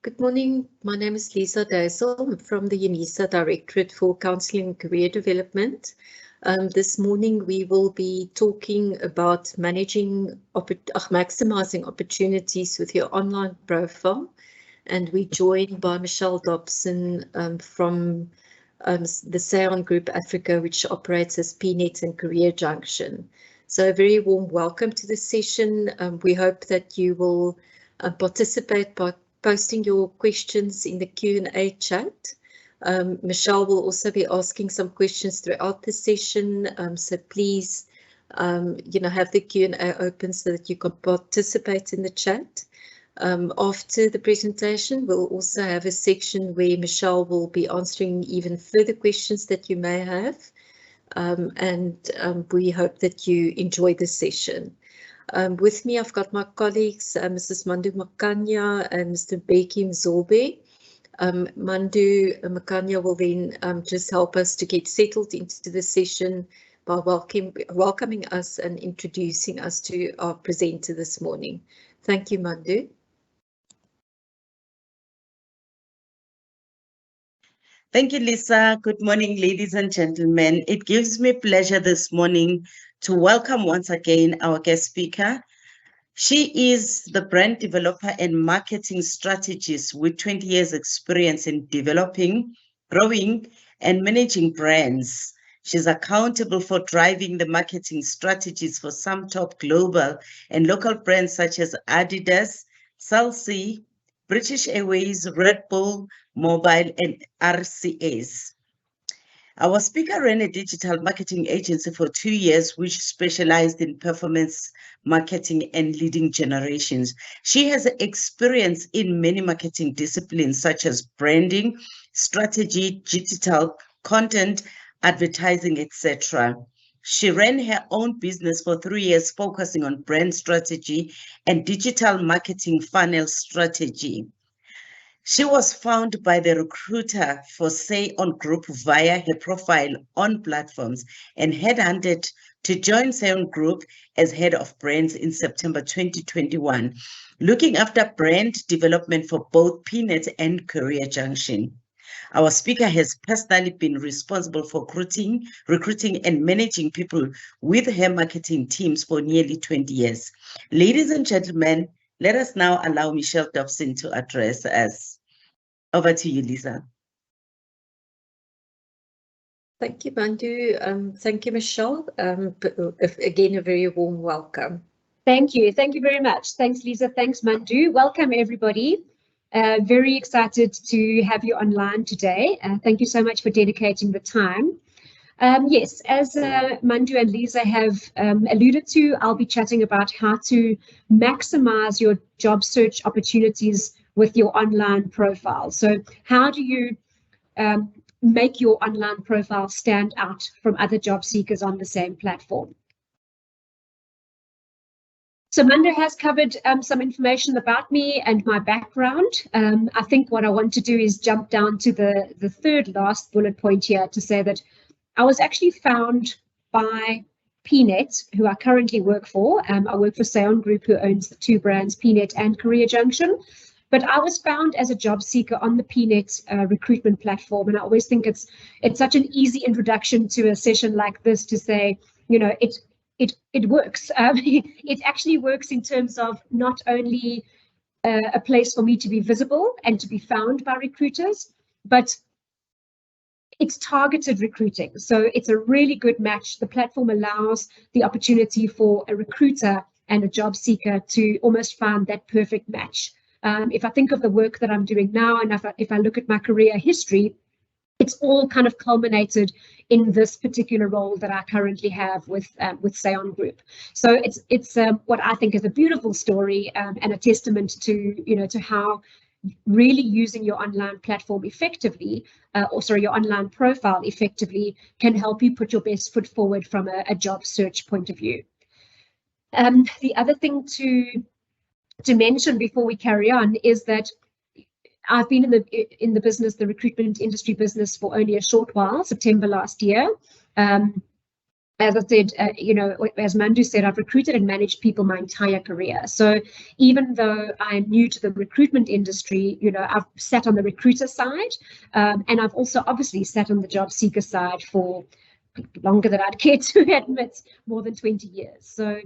Good morning. My name is Lisa Daisel. I'm from the UNISA Directorate for Counselling and Career Development. This morning we will be talking about maximizing opportunities with your online profile, and we're joined by Michelle Dobson from the Saongroup Africa, which operates as PNet and CareerJunction. So a very warm welcome to the session. We hope that you will participate by posting your questions in the Q&A chat. Michelle will also be asking some questions throughout the session, so please have the Q&A open so that you can participate in the chat. After the presentation, we'll also have a section where Michelle will be answering even further questions that you may have, and we hope that you enjoy the session. With me, I've got my colleagues, Mrs. Mandu Makanya and Mr. Beki Mzobe. Mandu Makanya will then just help us to get settled into the session by welcoming us and introducing us to our presenter this morning. Thank you, Mandu. Thank you, Lisa. Good morning, ladies and gentlemen. It gives me pleasure this morning to welcome once again our guest speaker. She is the brand developer and marketing strategist with 20 years experience in developing, growing, and managing brands. She's accountable for driving the marketing strategies for some top global and local brands such as Adidas, Chelsea, British Airways, Red Bull, Mobile, and RCS. Our speaker ran a digital marketing agency for 2 years, which specialized in performance marketing and leading generations. She has experience in many marketing disciplines such as branding, strategy, digital content, advertising, etc. She ran her own business for 3 years, focusing on brand strategy and digital marketing funnel strategy. She was found by the recruiter for Saongroup via her profile on platforms and headhunted to join Saongroup as head of brands in September 2021, looking after brand development for both PNet and CareerJunction. Our speaker has personally been responsible for recruiting and managing people with her marketing teams for nearly 20 years. Ladies and gentlemen, let us now allow Michelle Dobson to address us. Over to you, Lisa. Thank you, Mandu. Thank you, Michelle. Again, a very warm welcome. Thank you. Thank you very much. Thanks, Lisa. Thanks, Mandu. Welcome, everybody. Very excited to have you online today. Thank you so much for dedicating the time. Yes, as Mandu and Lisa have alluded to, I'll be chatting about how to maximize your job search opportunities with your online profile. So how do you make your online profile stand out from other job seekers on the same platform? So Mandu has covered some information about me and my background. I think what I want to do is jump down to the third last bullet point here to say that I was actually found by PNet, who I currently work for. I work for Saongroup, who owns the two brands PNet and CareerJunction. But I was found as a job seeker on the PNet recruitment platform, and I always think it's such an easy introduction to a session like this to say, you know, it works. It actually works in terms of not only a place for me to be visible and to be found by recruiters, but it's targeted recruiting. So it's a really good match. The platform allows the opportunity for a recruiter and a job seeker to almost find that perfect match. If I think of the work that I'm doing now, and if I look at my career history, it's all kind of culminated in this particular role that I currently have with Saongroup. So it's what I think is a beautiful story and a testament to how really using your online platform effectively, your online profile effectively, can help you put your best foot forward from a job search point of view. The other thing to mention before we carry on is that I've been in the business, the recruitment industry business, for only a short while, September last year. as I said, as Mandu said, I've recruited and managed people my entire career. So even though I'm new to the recruitment industry, I've sat on the recruiter side, and I've also obviously sat on the job seeker side for longer than I'd care to admit, more than 20 years. So,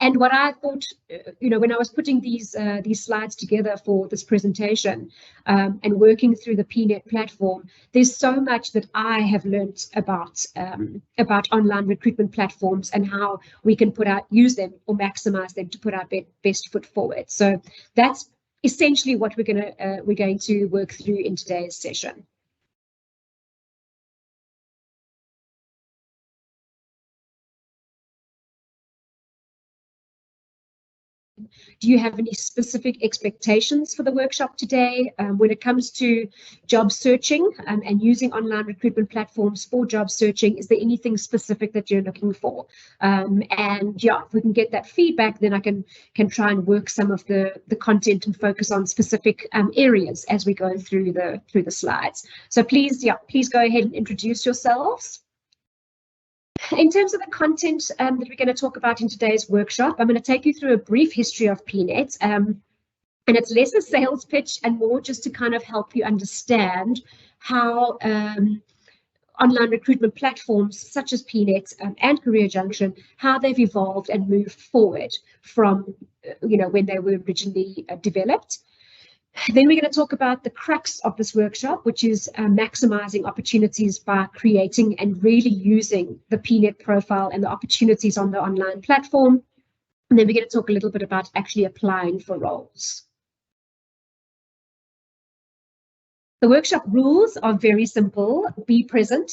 and what I thought, when I was putting these slides together for this presentation, and working through the PNet platform, there's so much that I have learned about online recruitment platforms and how we can use them or maximize them to put our best foot forward. So that's essentially what we're going to work through in today's session. Do you have any specific expectations for the workshop today when it comes to job searching and using online recruitment platforms for job searching? Is there anything specific that you're looking for? And yeah, if we can get that feedback, then I can try and work some of the content and focus on specific areas as we go through the slides. So please go ahead and introduce yourselves. In terms of the content that we're going to talk about in today's workshop, I'm going to take you through a brief history of PNet, and it's less a sales pitch and more just to kind of help you understand how online recruitment platforms such as PNet and CareerJunction, how they've evolved and moved forward from when they were originally developed. Then we're going to talk about the crux of this workshop, which is maximizing opportunities by creating and really using the PNet profile and the opportunities on the online platform. And then we're going to talk a little bit about actually applying for roles. The workshop rules are very simple. Be present.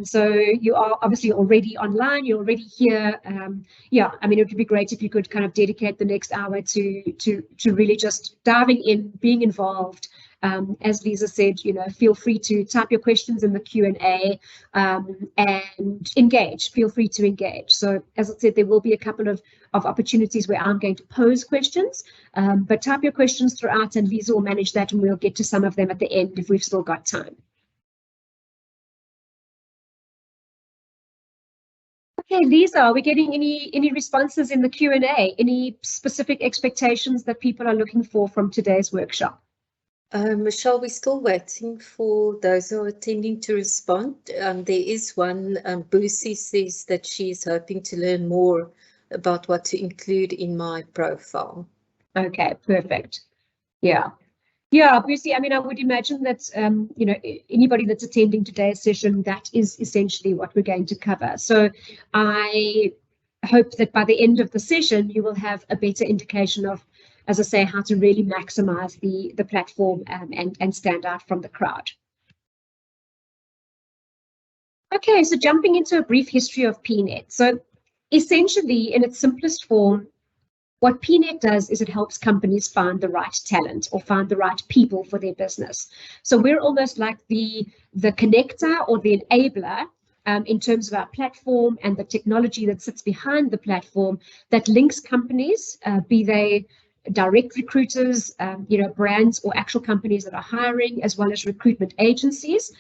So you are obviously already online. You're already here. Yeah, I mean, it would be great if you could kind of dedicate the next hour to really just diving in, being involved. As Lisa said, feel free to type your questions in the Q&A and engage. Feel free to engage. So as I said, there will be a couple of opportunities where I'm going to pose questions, but type your questions throughout and Lisa will manage that and we'll get to some of them at the end if we've still got time. Okay, Lisa, are we getting any responses in the Q&A? Any specific expectations that people are looking for from today's workshop? Michelle, we're still waiting for those who are attending to respond. There is one, Boosie says that she's hoping to learn more about what to include in my profile. Okay, perfect. Yeah, Boosie, I mean, I would imagine that, anybody that's attending today's session, that is essentially what we're going to cover. So I hope that by the end of the session, you will have a better indication of, as I say, how to really maximize the platform and stand out from the crowd. Okay, so jumping into a brief history of PNet. So essentially, in its simplest form, what PNet does is it helps companies find the right talent or find the right people for their business. So we're almost like the connector or the enabler in terms of our platform and the technology that sits behind the platform that links companies, be they direct recruiters, brands or actual companies that are hiring, as well as recruitment agencies,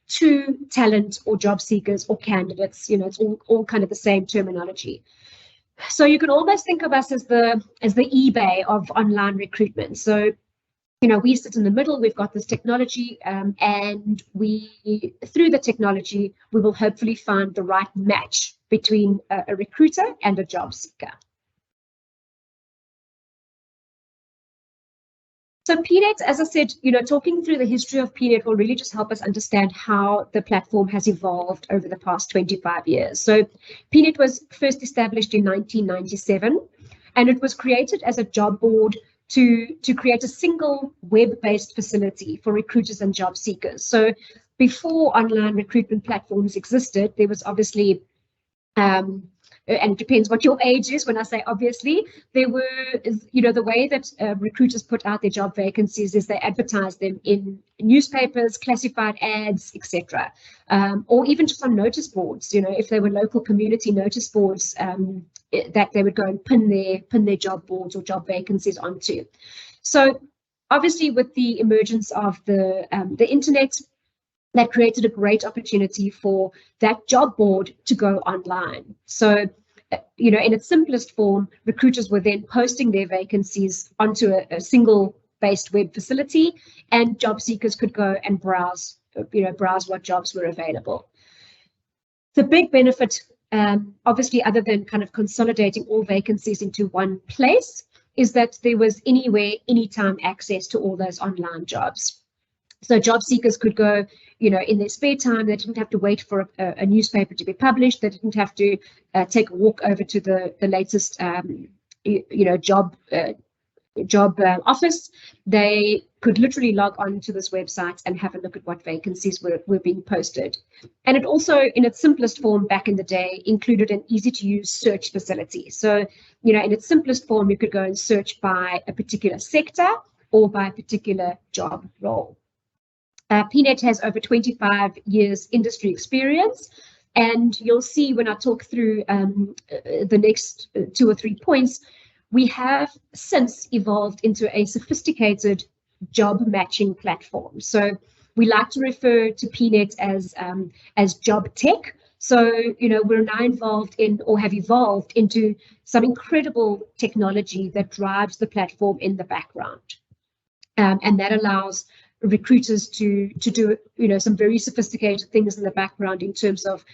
to talent or job seekers or candidates. It's all kind of the same terminology. So you can almost think of us as the eBay of online recruitment. So we sit in the middle, we've got this technology, and through the technology, we will hopefully find the right match between a recruiter and a job seeker. So PNet, as I said, talking through the history of PNet will really just help us understand how the platform has evolved over the past 25 years. So PNet was first established in 1997, and it was created as a job board to create a single web-based facility for recruiters and job seekers. So before online recruitment platforms existed, there was obviously and it depends what your age is. When I say obviously, there were, the way that recruiters put out their job vacancies is they advertise them in newspapers, classified ads, etc., or even just on notice boards. If they were local community notice boards, that they would go and pin their job boards or job vacancies onto. So obviously, with the emergence of the internet, that created a great opportunity for that job board to go online. So, in its simplest form, recruiters were then posting their vacancies onto a single-based web facility, and job seekers could go and browse what jobs were available. The big benefit, obviously, other than kind of consolidating all vacancies into one place, is that there was anywhere, anytime access to all those online jobs. So job seekers could go, in their spare time. They didn't have to wait for a newspaper to be published. They didn't have to take a walk over to the latest, job office. They could literally log on to this website and have a look at what vacancies were being posted. And it also, in its simplest form back in the day, included an easy-to-use search facility. So, in its simplest form, you could go and search by a particular sector or by a particular job role. PNet has over 25 years industry experience, and you'll see when I talk through the next 2 or 3 points, we have since evolved into a sophisticated job matching platform. So we like to refer to PNet as job tech. So, we're now involved in, or have evolved into, some incredible technology that drives the platform in the background. And that allows recruiters to do some very sophisticated things in the background in terms of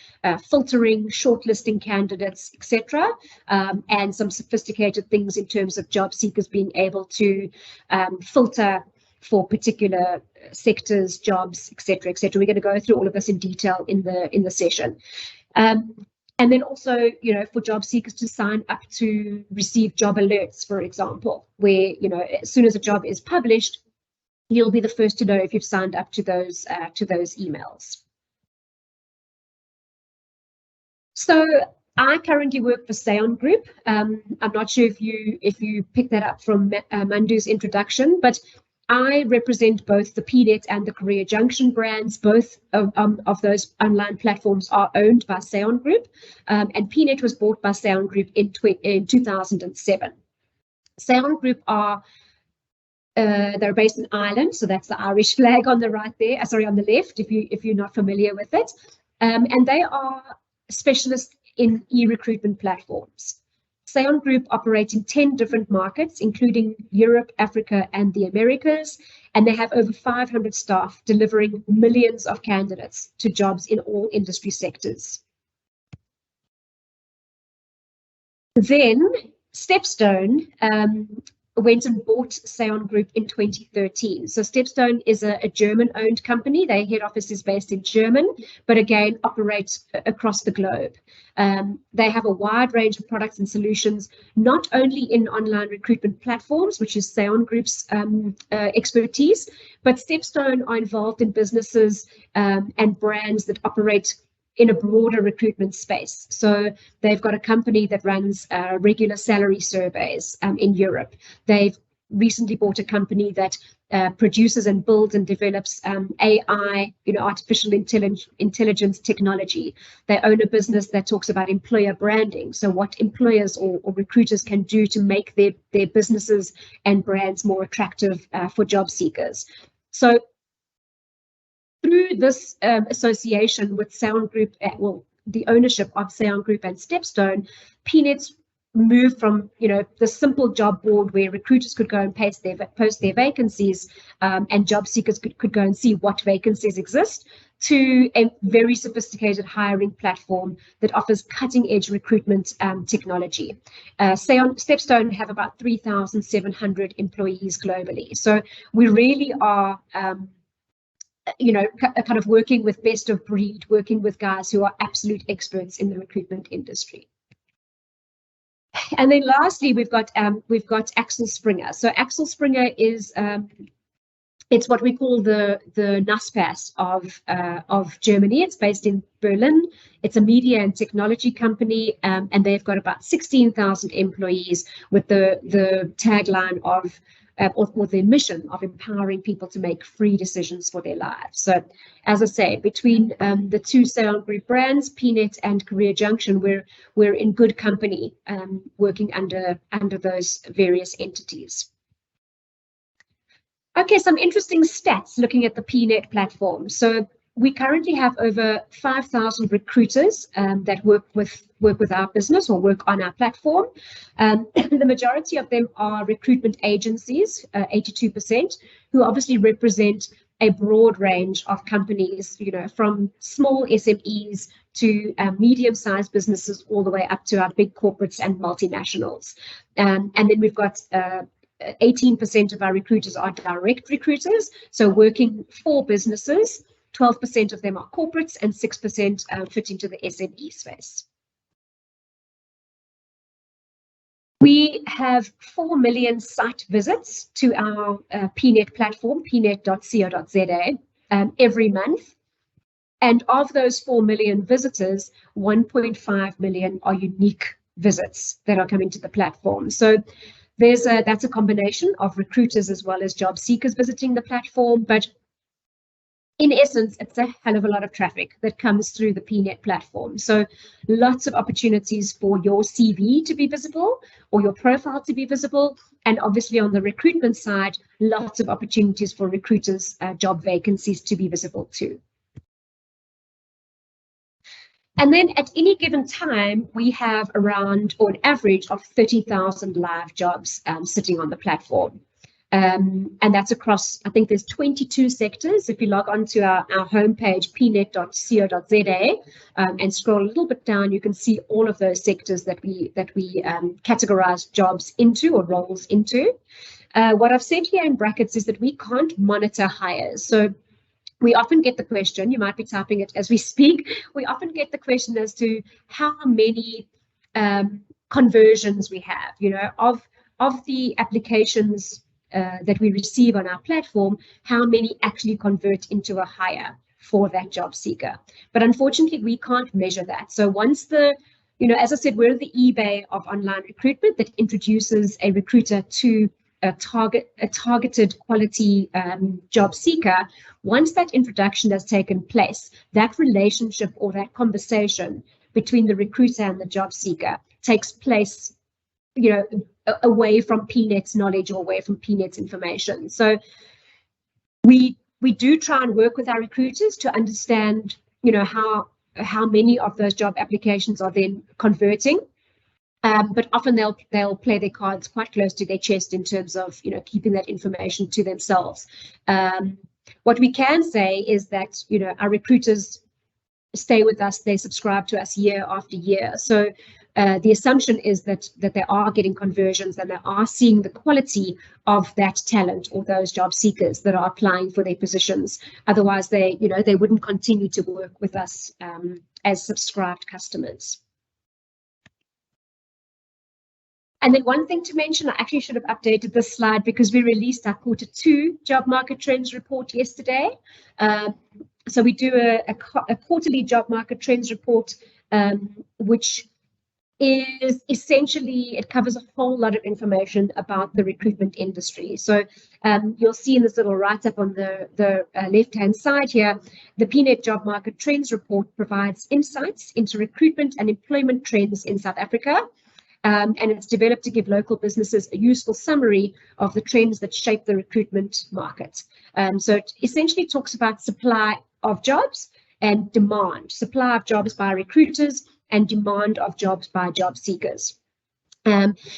filtering, shortlisting candidates, etc., and some sophisticated things in terms of job seekers being able to filter for particular sectors, jobs, etc., etc. We're going to go through all of this in detail in the session. And then also, for job seekers to sign up to receive job alerts, for example, where, as soon as a job is published, you'll be the first to know if you've signed up to those emails. So I currently work for Saongroup. I'm not sure if you picked that up from Mandu's introduction, but I represent both the PNet and the CareerJunction brands. Both of those online platforms are owned by Saongroup, and PNet was bought by Saongroup in 2007. Saongroup are they're based in Ireland, so that's the Irish flag on the right there. Sorry, on the left, if you're not familiar with it. And they are specialists in e-recruitment platforms. Saongroup operates in 10 different markets, including Europe, Africa, and the Americas, and they have over 500 staff delivering millions of candidates to jobs in all industry sectors. Then Stepstone went and bought Saongroup in 2013. So Stepstone is a German-owned company. Their head office is based in Germany, but again, operates across the globe. They have a wide range of products and solutions, not only in online recruitment platforms, which is Saongroup's expertise, but Stepstone are involved in businesses and brands that operate in a broader recruitment space. So they've got a company that runs regular salary surveys in Europe. They've recently bought a company that produces and builds and develops AI, artificial intelligence technology. They own a business that talks about employer branding. So what employers or recruiters can do to make their businesses and brands more attractive for job seekers. So through this association with Saongroup, the ownership of Saongroup and Stepstone, PNet's moved from the simple job board where recruiters could go and post their vacancies and job seekers could go and see what vacancies exist, to a very sophisticated hiring platform that offers cutting-edge recruitment technology. Stepstone have about 3,700 employees globally. So we really are kind of working with best of breed, working with guys who are absolute experts in the recruitment industry. And then lastly, we've got Axel Springer. So Axel Springer is it's what we call the NASPAS of Germany. It's based in Berlin. It's a media and technology company, and they've got about 16,000 employees with the tagline of or their mission of empowering people to make free decisions for their lives. So, as I say, between the two Saongroup brands, PNet and CareerJunction, we're in good company, working under those various entities. Okay, some interesting stats looking at the PNet platform. So we currently have over 5,000 recruiters that work with our business or work on our platform. The majority of them are recruitment agencies, 82%, who obviously represent a broad range of companies, from small SMEs to medium-sized businesses all the way up to our big corporates and multinationals. And then we've got 18% of our recruiters are direct recruiters, so working for businesses. 12% of them are corporates and 6% fit into the SME space. We have 4 million site visits to our PNet platform, pnet.co.za, every month. And of those 4 million visitors, 1.5 million are unique visits that are coming to the platform. So that's a combination of recruiters as well as job seekers visiting the platform. But in essence, it's a hell of a lot of traffic that comes through the PNet platform. So lots of opportunities for your CV to be visible or your profile to be visible. And obviously on the recruitment side, lots of opportunities for recruiters' job vacancies to be visible too. And then at any given time, we have around, or an average of 30,000 live jobs sitting on the platform. And that's across, I think there's 22 sectors. If you log on to our homepage, pnet.co.za, and scroll a little bit down, you can see all of those sectors that we categorize jobs into or roles into. What I've said here in brackets is that we can't monitor hires. So we often get the question, you might be typing it as we speak, we often get the question as to how many conversions we have, of the applications that we receive on our platform, how many actually convert into a hire for that job seeker. But unfortunately, we can't measure that. So once as I said, we're the eBay of online recruitment that introduces a recruiter to a targeted quality job seeker. Once that introduction has taken place, that relationship or that conversation between the recruiter and the job seeker takes place, away from PNet's knowledge or away from PNet's information. So we do try and work with our recruiters to understand, how many of those job applications are then converting. But often they'll play their cards quite close to their chest in terms of keeping that information to themselves. What we can say is that our recruiters stay with us, they subscribe to us year after year. So the assumption is that they are getting conversions and they are seeing the quality of that talent or those job seekers that are applying for their positions. Otherwise, they wouldn't continue to work with us as subscribed customers. And then one thing to mention, I actually should have updated this slide because we released our Q2 job market trends report yesterday. So we do a quarterly job market trends report, which is essentially, it covers a whole lot of information about the recruitment industry. So you'll see in this little write-up on the left-hand side here, the PNet Job Market Trends Report provides insights into recruitment and employment trends in South Africa. And it's developed to give local businesses a useful summary of the trends that shape the recruitment market. So it essentially talks about supply of jobs and demand, supply of jobs by recruiters and demand of jobs by job seekers.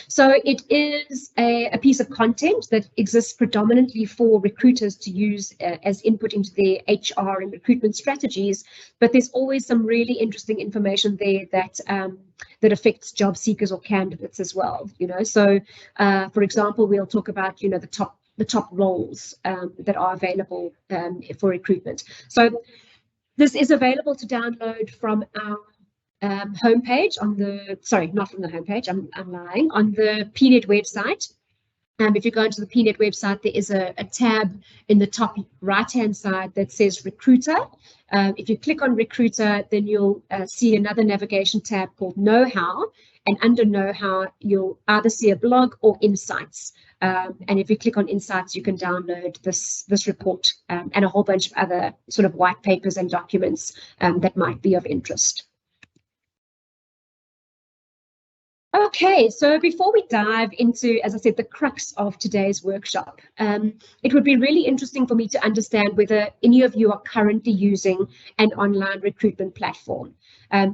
So it is a piece of content that exists predominantly for recruiters to use as input into their HR and recruitment strategies, but there's always some really interesting information there that affects job seekers or candidates as well. So for example, we'll talk about the top roles that are available for recruitment. So this is available to download from our homepage on not from the homepage, I'm lying, on the PNet website. If you go into the PNet website, there is a tab in the top right-hand side that says Recruiter. If you click on Recruiter, then you'll see another navigation tab called Know-How, and under Know-How, you'll either see a blog or Insights. And if you click on Insights, you can download this report and a whole bunch of other sort of white papers and documents that might be of interest. Okay, so before we dive into, as I said, the crux of today's workshop, it would be really interesting for me to understand whether any of you are currently using an online recruitment platform.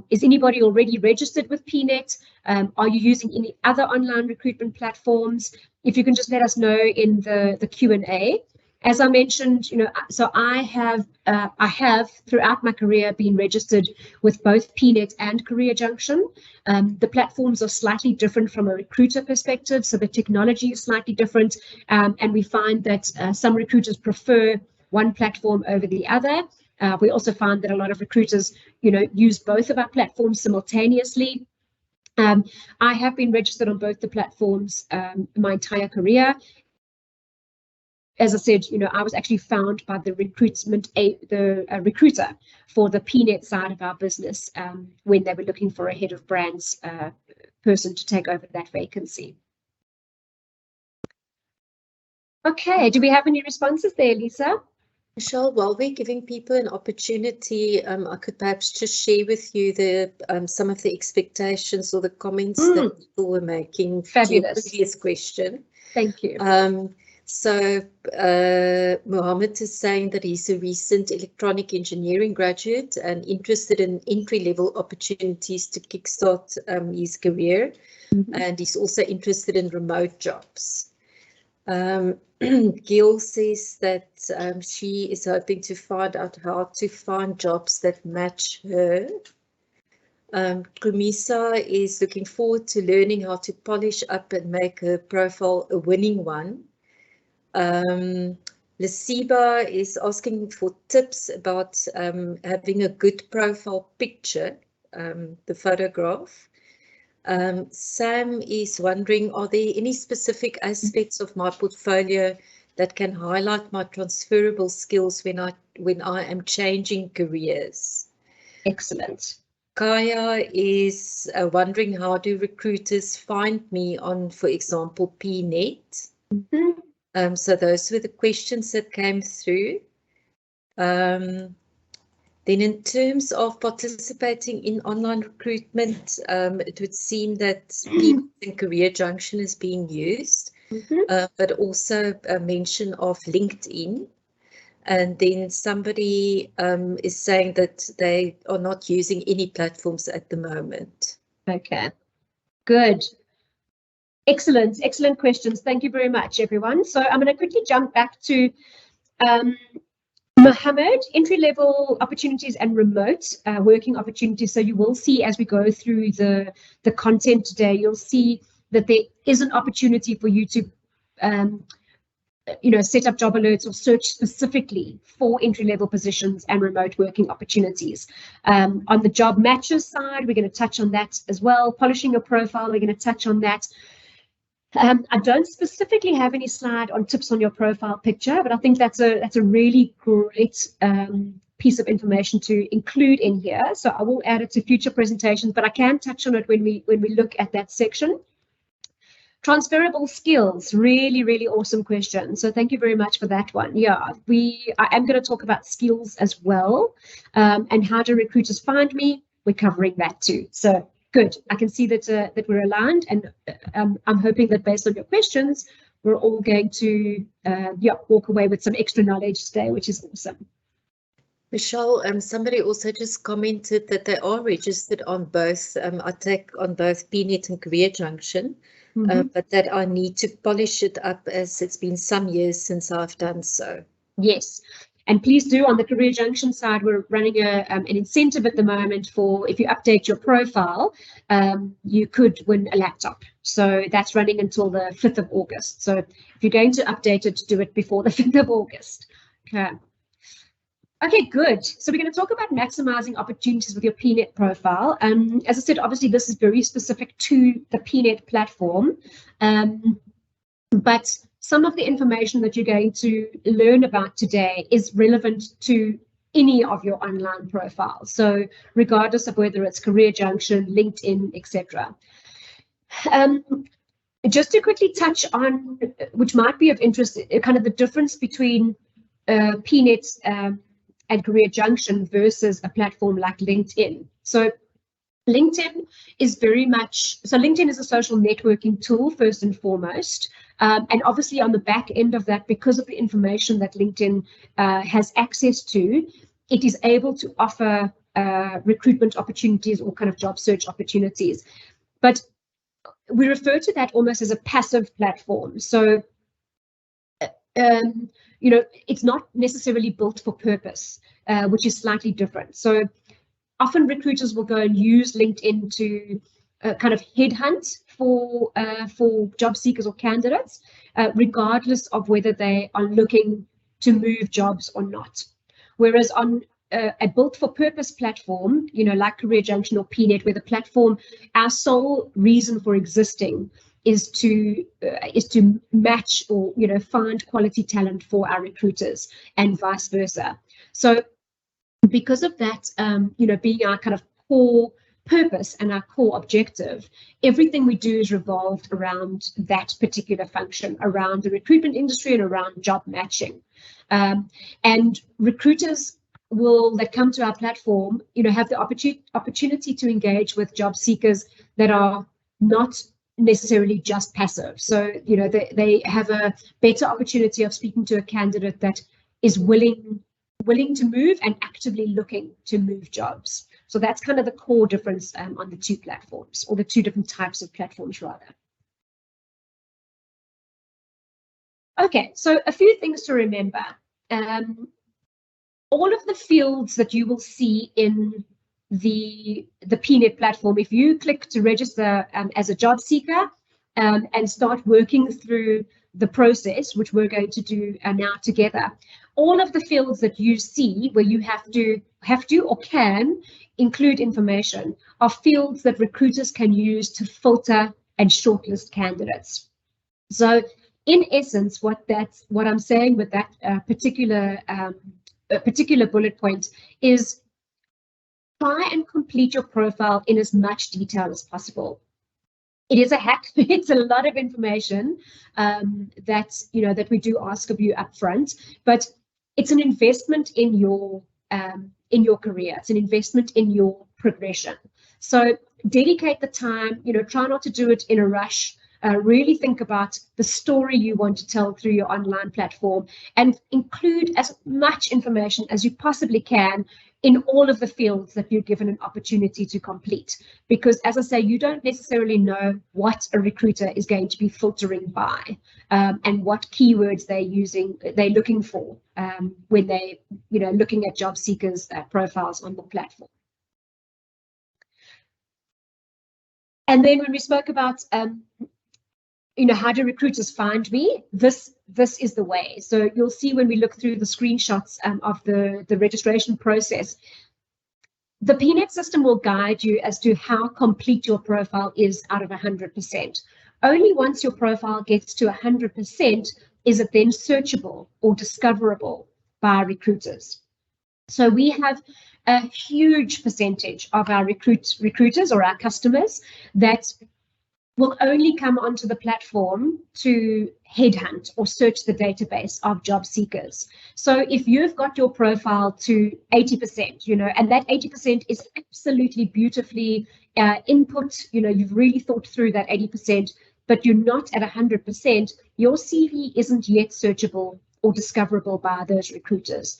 Is anybody already registered with PNet? Are you using any other online recruitment platforms? If you can just let us know in the Q&A. As I mentioned, so I have throughout my career been registered with both PNet and CareerJunction. The platforms are slightly different from a recruiter perspective, so the technology is slightly different, and we find that some recruiters prefer one platform over the other. We also find that a lot of recruiters, use both of our platforms simultaneously. I have been registered on both the platforms my entire career. As I said, I was actually found by the recruiter for the PNet side of our business when they were looking for a head of brands person to take over that vacancy. Okay, do we have any responses there, Lisa? Michelle, while we're giving people an opportunity, I could perhaps just share with you some of the expectations or the comments that people were making. Fabulous. To your previous question. Thank you. So Mohammed is saying that he's a recent electronic engineering graduate and interested in entry-level opportunities to kickstart his career. And he's also interested in remote jobs. Gil says that she is hoping to find out how to find jobs that match her. Kumisa is looking forward to learning how to polish up and make her profile a winning one. Lasiba is asking for tips about having a good profile picture, the photograph. Sam is wondering, are there any specific aspects of my portfolio that can highlight my transferable skills when I am changing careers? Excellent. Kaya is wondering, how do recruiters find me on, for example, PNet? So those were the questions that came through. Then in terms of participating in online recruitment, it would seem that PNet and CareerJunction is being used, but also a mention of LinkedIn. And then somebody is saying that they are not using any platforms at the moment. Okay, good. Excellent, excellent questions. Thank you very much, everyone. So I'm going to quickly jump back to Mohammed, entry-level opportunities and remote working opportunities. So you will see as we go through the content today, you'll see that there is an opportunity for you to set up job alerts or search specifically for entry-level positions and remote working opportunities. On the job matches side, we're going to touch on that as well. Polishing your profile, we're going to touch on that. I don't specifically have any slide on tips on your profile picture, but I think that's a really great piece of information to include in here. So I will add it to future presentations, but I can touch on it when we look at that section. Transferable skills, really, really awesome question. So thank you very much for that one. Yeah, I am going to talk about skills as well, and how do recruiters find me? We're covering that too. So good. I can see that we're aligned, and I'm hoping that based on your questions, we're all going to walk away with some extra knowledge today, which is awesome. Michelle, somebody also just commented that they are registered on both. I take on both PNet and CareerJunction. But that I need to polish it up, as it's been some years since I've done so. Yes, and please do. On the CareerJunction side, we're running an incentive at the moment for, if you update your profile, you could win a laptop. So that's running until the 5th of August. So if you're going to update it, do it before the 5th of August. Okay. Okay, good. So we're going to talk about maximizing opportunities with your PNet profile. As I said, obviously this is very specific to the PNet platform, but some of the information that you're going to learn about today is relevant to any of your online profiles. So regardless of whether it's CareerJunction, LinkedIn, etc. Just to quickly touch on, which might be of interest, kind of the difference between PNet and CareerJunction versus a platform like LinkedIn. So LinkedIn is very much, so LinkedIn is a social networking tool first and foremost. And obviously on the back end of that, because of the information that LinkedIn has access to, it is able to offer recruitment opportunities or kind of job search opportunities. But we refer to that almost as a passive platform. So, you know, it's not necessarily built for purpose, which is slightly different. So often recruiters will go and use LinkedIn to kind of headhunt for job seekers or candidates, regardless of whether they are looking to move jobs or not. Whereas on a built-for-purpose platform, you know, like CareerJunction or PNet, where the platform, our sole reason for existing is to match or, you know, find quality talent for our recruiters and vice versa. So because of that, you know, being our kind of core purpose and our core objective, everything we do is revolved around that particular function, around the recruitment industry and around job matching. And recruiters that come to our platform, you know, have the opportunity to engage with job seekers that are not necessarily just passive. So, you know, they have a better opportunity of speaking to a candidate that is willing to move and actively looking to move jobs. So that's kind of the core difference on the two platforms, or the two different types of platforms rather. Okay, so a few things to remember. All of the fields that you will see in the PNet platform, if you click to register as a job seeker and start working through the process, which we're going to do now together, all of the fields that you see where you have to or can include information are fields that recruiters can use to filter and shortlist candidates. So in essence, what I'm saying with that particular bullet point is try and complete your profile in as much detail as possible. It is a hack. It's a lot of information that we do ask of you up front, but it's an investment in your career. It's an investment in your progression. So dedicate the time. You know, try not to do it in a rush. Really think about the story you want to tell through your online platform, and include as much information as you possibly can in all of the fields that you're given an opportunity to complete. Because, as I say, you don't necessarily know what a recruiter is going to be filtering by and what keywords they're looking for when they, you know, looking at job seekers' profiles on the platform. And then when we spoke about you know, how do recruiters find me? This is the way. So you'll see when we look through the screenshots of the registration process, the PNet system will guide you as to how complete your profile is out of 100%. Only once your profile gets to 100% is it then searchable or discoverable by recruiters. So we have a huge percentage of our recruiters or our customers that will only come onto the platform to headhunt or search the database of job seekers. So if you've got your profile to 80%, you know, and that 80% is absolutely beautifully input, you know, you've really thought through that 80%, but you're not at 100%, your CV isn't yet searchable or discoverable by those recruiters.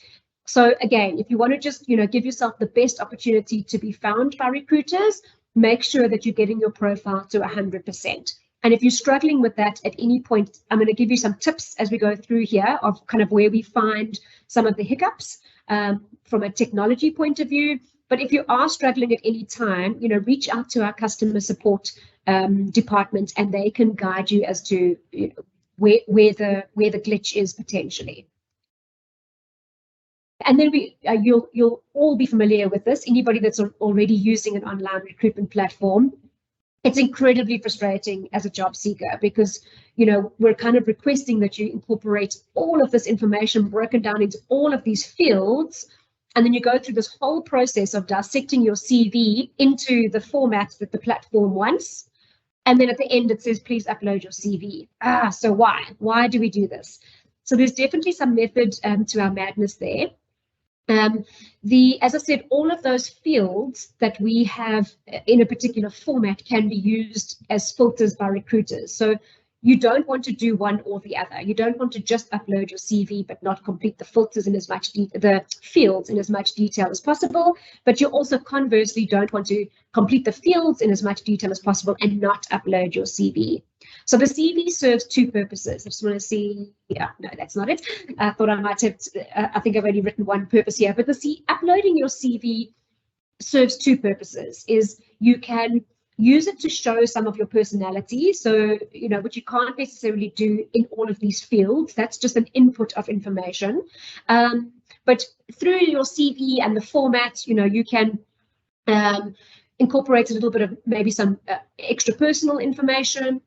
So again, if you want to just, you know, give yourself the best opportunity to be found by recruiters, make sure that you're getting your profile to 100%. And if you're struggling with that at any point, I'm going to give you some tips as we go through here of kind of where we find some of the hiccups from a technology point of view. But if you are struggling at any time, you know, reach out to our customer support department, and they can guide you as to, you know, where the glitch is potentially. And then you'll all be familiar with this. Anybody that's already using an online recruitment platform, it's incredibly frustrating as a job seeker because, you know, we're kind of requesting that you incorporate all of this information broken down into all of these fields. And then you go through this whole process of dissecting your CV into the format that the platform wants. And then at the end, it says, please upload your CV. So why? Why do we do this? So there's definitely some method to our madness there. As I said, all of those fields that we have in a particular format can be used as filters by recruiters. So you don't want to do one or the other. You don't want to just upload your CV but not complete the filters in as much the fields in as much detail as possible. But you also conversely don't want to complete the fields in as much detail as possible and not upload your CV. So the CV serves two purposes. I just want to see, yeah, no, that's not it. I thought I might have, I think I've only written one purpose here, but uploading your CV serves two purposes. Is you can use it to show some of your personality. So, you know, which you can't necessarily do in all of these fields. That's just an input of information. But through your CV and the format, you know, you can incorporate a little bit of maybe some extra personal information,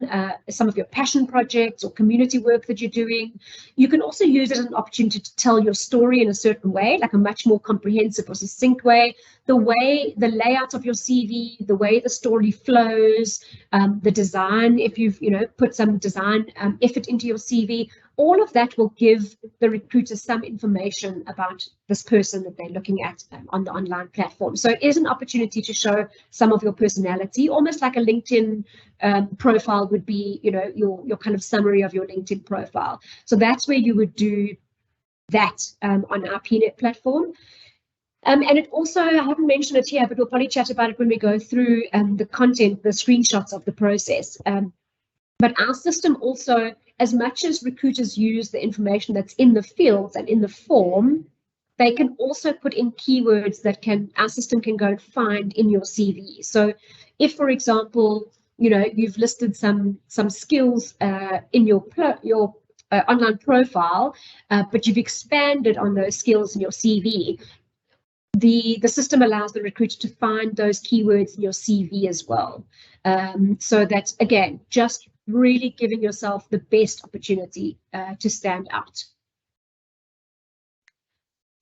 some of your passion projects or community work that you're doing. You can also use it as an opportunity to tell your story in a certain way, like a much more comprehensive or succinct way. The layout of your CV, the way the story flows, the design, if you've, you know, put some design effort into your CV, all of that will give the recruiter some information about this person that they're looking at on the online platform. So it is an opportunity to show some of your personality, almost like a LinkedIn profile would be, you know, your kind of summary of your LinkedIn profile. So that's where you would do that on our PNet platform. And it also, I haven't mentioned it here, but we'll probably chat about it when we go through the content, the screenshots of the process. But our system also, as much as recruiters use the information that's in the fields and in the form, they can also put in keywords that our system can go and find in your CV. So if, for example, you know, you've listed some skills in your online profile, but you've expanded on those skills in your CV, the system allows the recruiter to find those keywords in your CV as well. So that's, again, just really giving yourself the best opportunity to stand out.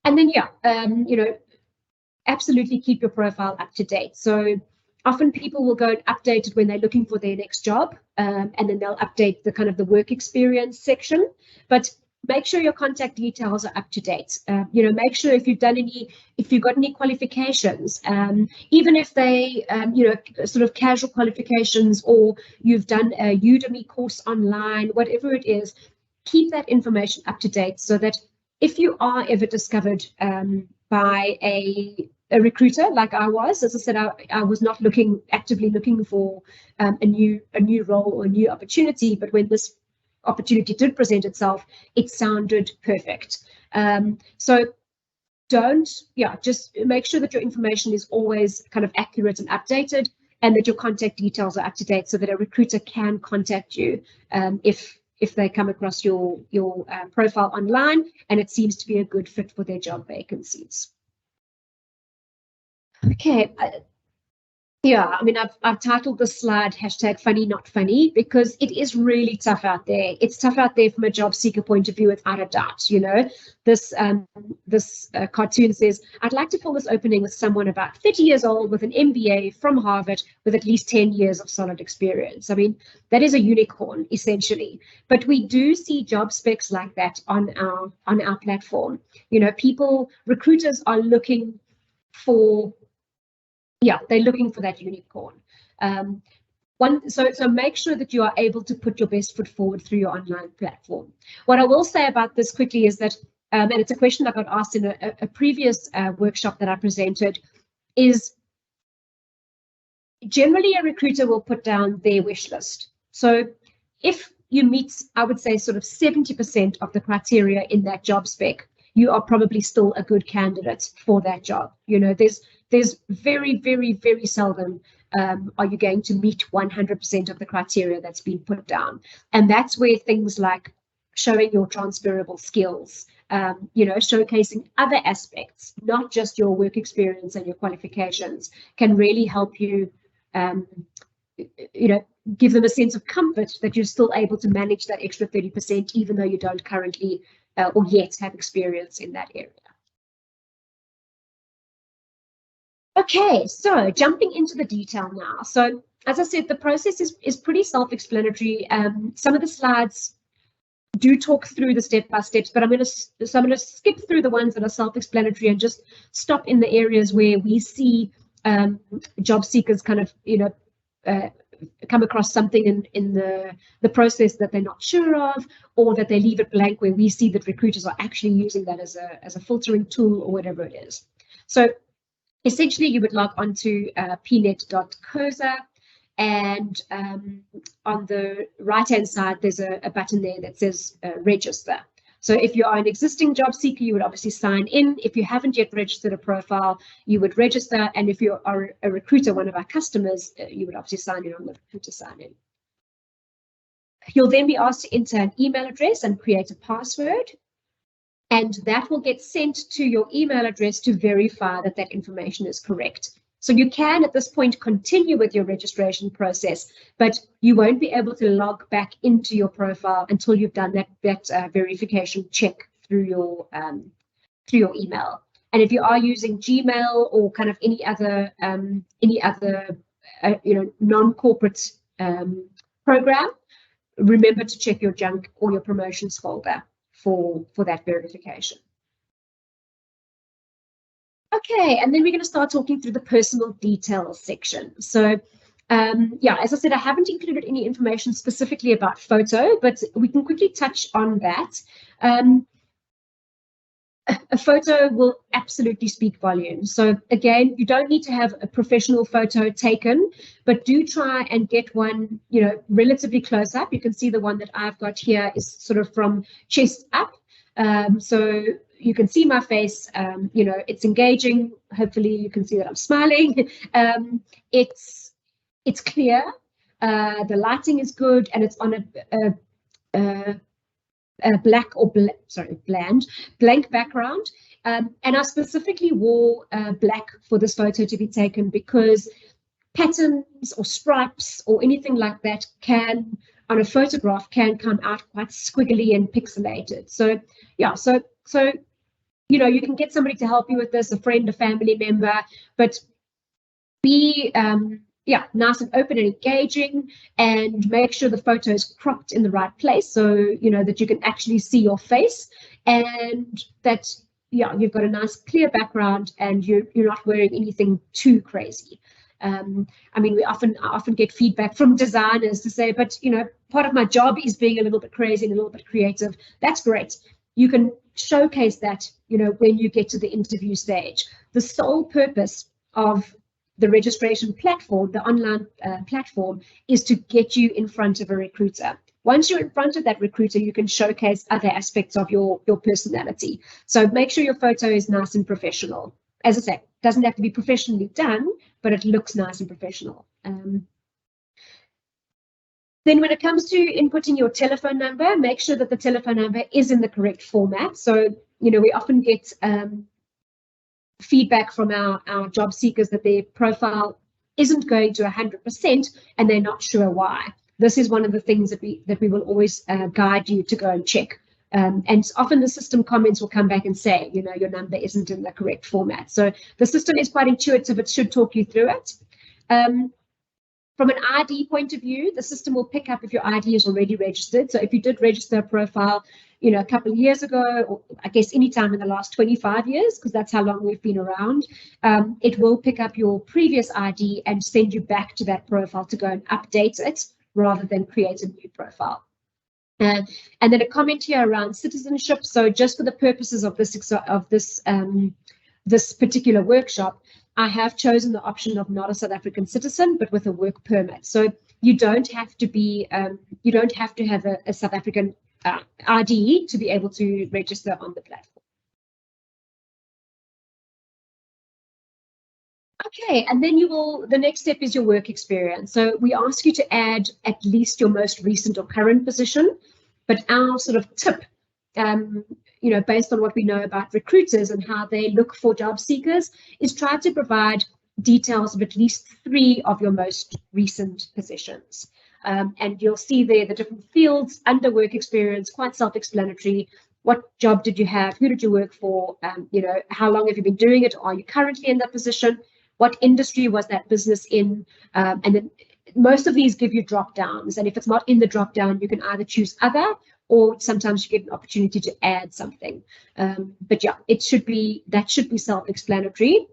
And then, yeah, you know, absolutely keep your profile up to date. So often people will go and update it when they're looking for their next job, and then they'll update the kind of the work experience section. But make sure your contact details are up to date. You know, make sure if you've got any qualifications, even if they, you know, sort of casual qualifications, or you've done a Udemy course online, whatever it is, keep that information up to date so that if you are ever discovered by a recruiter like I was, as I said, I was not actively looking for a new role or a new opportunity, but when this opportunity did present itself, it sounded perfect. So just make sure that your information is always kind of accurate and updated, and that your contact details are up to date so that a recruiter can contact you if they come across your profile online and it seems to be a good fit for their job vacancies. Okay. Yeah, I mean, I've titled this slide #funny not funny because it is really tough out there. It's tough out there from a job seeker point of view, without a doubt. You know, this cartoon says, "I'd like to fill this opening with someone about 30 years old with an MBA from Harvard with at least 10 years of solid experience." I mean, that is a unicorn essentially. But we do see job specs like that on our platform. You know, recruiters are looking for. Yeah, they're looking for that unicorn. So make sure that you are able to put your best foot forward through your online platform. What I will say about this quickly is that, and it's a question I got asked in a previous workshop that I presented, is generally a recruiter will put down their wish list. So if you meet, I would say, sort of 70% of the criteria in that job spec, you are probably still a good candidate for that job. You know, there's very, very, very seldom are you going to meet 100% of the criteria that's been put down. And that's where things like showing your transferable skills, you know, showcasing other aspects, not just your work experience and your qualifications, can really help you, you know, give them a sense of comfort that you're still able to manage that extra 30%, even though you don't currently or yet have experience in that area. Okay, so jumping into the detail now. So as I said, the process is pretty self-explanatory. Some of the slides do talk through the step-by-steps, but I'm going to skip through the ones that are self-explanatory and just stop in the areas where we see job seekers kind of, come across something in the process that they're not sure of, or that they leave it blank, where we see that recruiters are actually using that as a filtering tool or whatever it is. So essentially, you would log on to pnet.coza, and on the right-hand side, there's a button there that says register. So if you are an existing job seeker, you would obviously sign in. If you haven't yet registered a profile, you would register. And if you are a recruiter, one of our customers, you would obviously sign in on the recruiter sign in. You'll then be asked to enter an email address and create a password. And that will get sent to your email address to verify that that information is correct. So you can, at this point, continue with your registration process, but you won't be able to log back into your profile until you've done that verification check through your email. And if you are using Gmail or kind of any other non-corporate program, remember to check your junk or your promotions folder for that verification. Okay, and then we're going to start talking through the personal details section. So, yeah, as I said, I haven't included any information specifically about photo, but we can quickly touch on that. A photo will absolutely speak volumes. So again, you don't need to have a professional photo taken, but do try and get one, relatively close up. You can see the one that I've got here is sort of from chest up. So you can see my face, it's engaging. Hopefully you can see that I'm smiling. It's clear, the lighting is good, and it's on a blank background. And I specifically wore black for this photo to be taken because patterns or stripes or anything like that on a photograph can come out quite squiggly and pixelated. So yeah, so you can get somebody to help you with this, a friend, a family member, but be nice and open and engaging, and make sure the photo is cropped in the right place so that you can actually see your face, and that you've got a nice clear background and you're not wearing anything too crazy. I mean, I often get feedback from designers to say, but part of my job is being a little bit crazy and a little bit creative. That's great. You can showcase that, when you get to the interview stage. The sole purpose of the registration platform, the online platform, is to get you in front of a recruiter. Once you're in front of that recruiter, you can showcase other aspects of your personality. So make sure your photo is nice and professional. As I say, it doesn't have to be professionally done, but it looks nice and professional. Then when it comes to inputting your telephone number, make sure that the telephone number is in the correct format. So, we often get feedback from our job seekers that their profile isn't going to 100% and they're not sure why. This is one of the things that we will always guide you to go and check. And often the system comments will come back and say, your number isn't in the correct format. So the system is quite intuitive. It should talk you through it. From an ID point of view, the system will pick up if your ID is already registered. So if you did register a profile, a couple of years ago, or I guess any time in the last 25 years, because that's how long we've been around, it will pick up your previous ID and send you back to that profile to go and update it rather than create a new profile. And then a comment here around citizenship. So just for the purposes of this particular workshop, I have chosen the option of not a South African citizen, but with a work permit. So you don't have to be, you don't have to have a South African ID to be able to register on the platform. Okay, and then the next step is your work experience. So we ask you to add at least your most recent or current position, but our sort of tip, based on what we know about recruiters and how they look for job seekers, is try to provide details of at least 3 of your most recent positions. And you'll see there the different fields under work experience, quite self-explanatory. What job did you have? Who did you work for? How long have you been doing it? Are you currently in that position? What industry was that business in? And then most of these give you drop downs. And if it's not in the drop down, you can either choose other or sometimes you get an opportunity to add something. But yeah, that should be self-explanatory.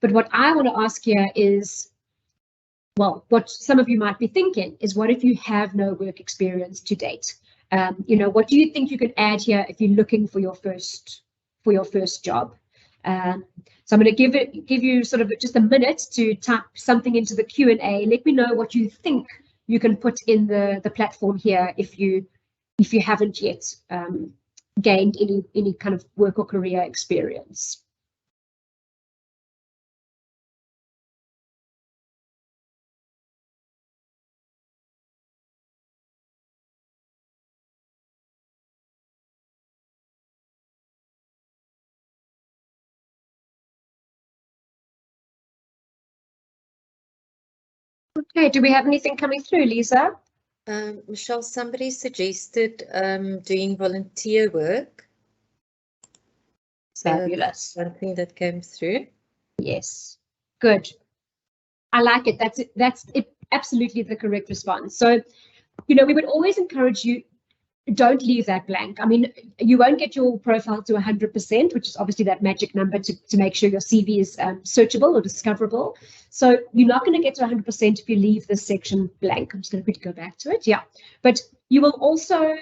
But what I want to ask here is, well, what some of you might be thinking is, what if you have no work experience to date? What do you think you can add here if you're looking for your first job? So I'm going to give you sort of just a minute to type something into the Q&A. Let me know what you think you can put in the platform here if you haven't yet gained any kind of work or career experience. Okay, do we have anything coming through, Lisa? Michelle, somebody suggested doing volunteer work. Fabulous. Something that came through. Yes, good. I like it. That's absolutely the correct response. So, we would always encourage you, don't leave that blank. I mean, you won't get your profile to 100%, which is obviously that magic number to make sure your CV is searchable or discoverable. So you're not going to get to 100% if you leave this section blank. I'm just going to quickly go back to it. Yeah, but you will also,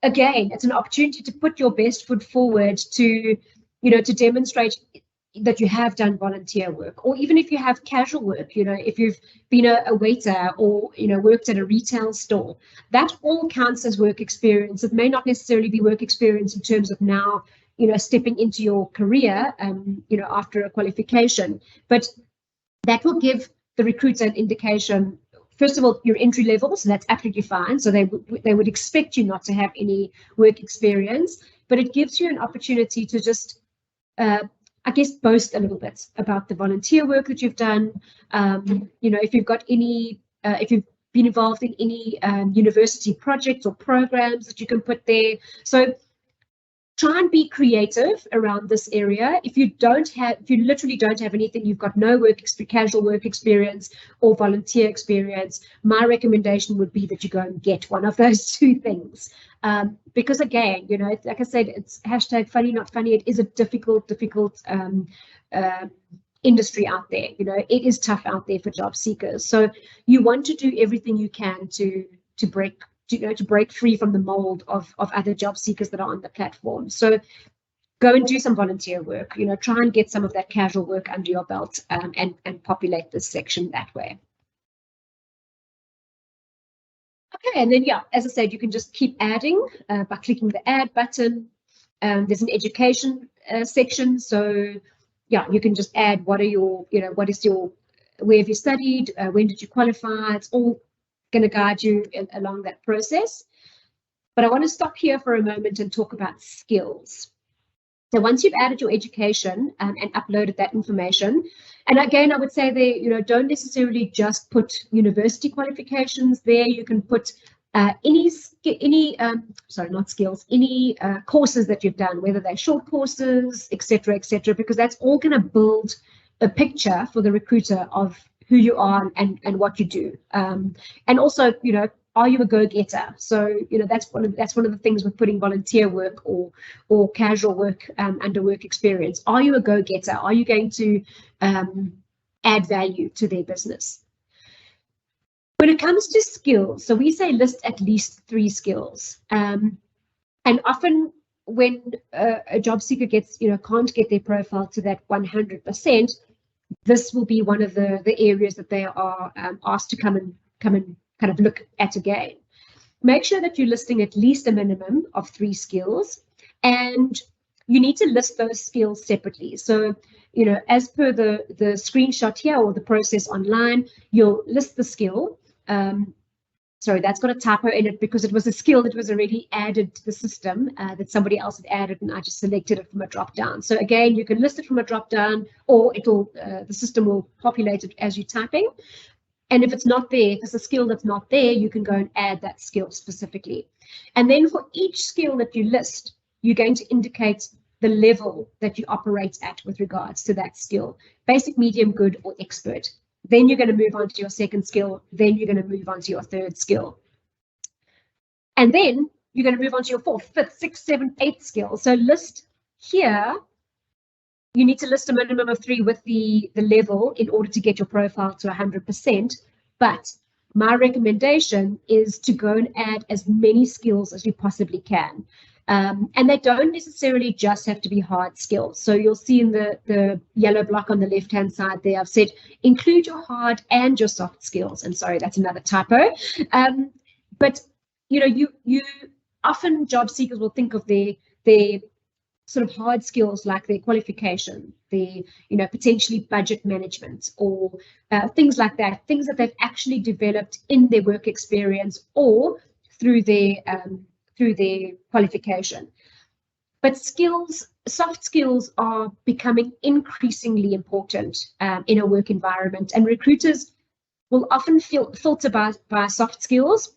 again, it's an opportunity to put your best foot forward to demonstrate that you have done volunteer work, or even if you have casual work, if you've been a waiter or, worked at a retail store, that all counts as work experience. It may not necessarily be work experience in terms of now, stepping into your career, after a qualification, but that will give the recruiter an indication. First of all, your entry level, so that's absolutely fine. So they would expect you not to have any work experience, but it gives you an opportunity to just, I guess, boast a little bit about the volunteer work that you've done. If you've got any, if you've been involved in any university projects or programs that you can put there. So try and be creative around this area. If you literally don't have anything, you've got no casual work experience or volunteer experience, my recommendation would be that you go and get one of those two things. Because again, like I said, it's hashtag funny, not funny. It is a difficult industry out there. It is tough out there for job seekers. So you want to do everything you can to break free from the mold of other job seekers that are on the platform. So go and do some volunteer work. Try and get some of that casual work under your belt, and populate this section that way. Okay, and then, yeah, as I said, you can just keep adding by clicking the add button. There's an education section. So, yeah, you can just add where have you studied, when did you qualify? It's all going to guide you along that process. But I want to stop here for a moment and talk about skills. So once you've added your education and uploaded that information, and again, I would say there, don't necessarily just put university qualifications there. You can put any courses that you've done, whether they're short courses, etc., because that's all going to build a picture for the recruiter of who you are and what you do. And also, are you a go-getter? So, that's one of the things with putting volunteer work or casual work under work experience. Are you a go-getter? Are you going to add value to their business? When it comes to skills, so we say list at least 3 skills. And often when a job seeker can't get their profile to that 100%, this will be one of the areas that they are asked to come and kind of look at again. Make sure that you're listing at least a minimum of 3 skills, and you need to list those skills separately. So, as per the screenshot here or the process online, you'll list the skill. Sorry, that's got a typo in it because it was a skill that was already added to the system that somebody else had added, and I just selected it from a drop down. So again, you can list it from a drop down, or the system will populate it as you're typing. And if it's not there, if there's a skill that's not there, you can go and add that skill specifically. And then for each skill that you list, you're going to indicate the level that you operate at with regards to that skill: basic, medium, good, or expert. Then you're going to move on to your second skill. Then you're going to move on to your third skill. And then you're going to move on to your 4th, 5th, 6th, 7th, 8th skills. So list here, you need to list a minimum of 3 with the level in order to get your profile to 100%. But my recommendation is to go and add as many skills as you possibly can. And they don't necessarily just have to be hard skills. So you'll see in the yellow block on the left-hand side there, I've said, include your hard and your soft skills. And sorry, that's another typo. But, you know, you often job seekers will think of their sort of hard skills like their qualification, the, you know, potentially budget management or things like that, things that they've actually developed in their work experience or through their qualification. But skills, soft skills are becoming increasingly important in a work environment, and recruiters will often filter by soft skills,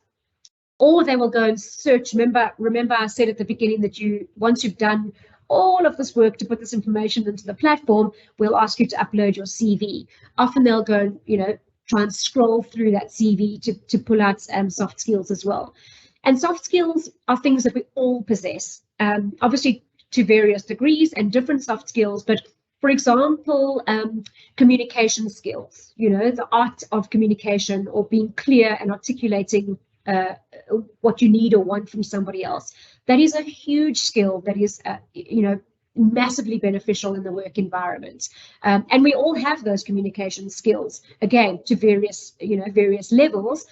or they will go and search. Remember I said at the beginning that once you've done all of this work to put this information into the platform, we'll ask you to upload your CV. Often they'll go and, you know, try and scroll through that CV to pull out soft skills as well. And soft skills are things that we all possess, obviously to various degrees and different soft skills. But for example, communication skills, you know, the art of communication or being clear and articulating what you need or want from somebody else. That is a huge skill that is, you know, massively beneficial in the work environment. And we all have those communication skills, again, to various levels,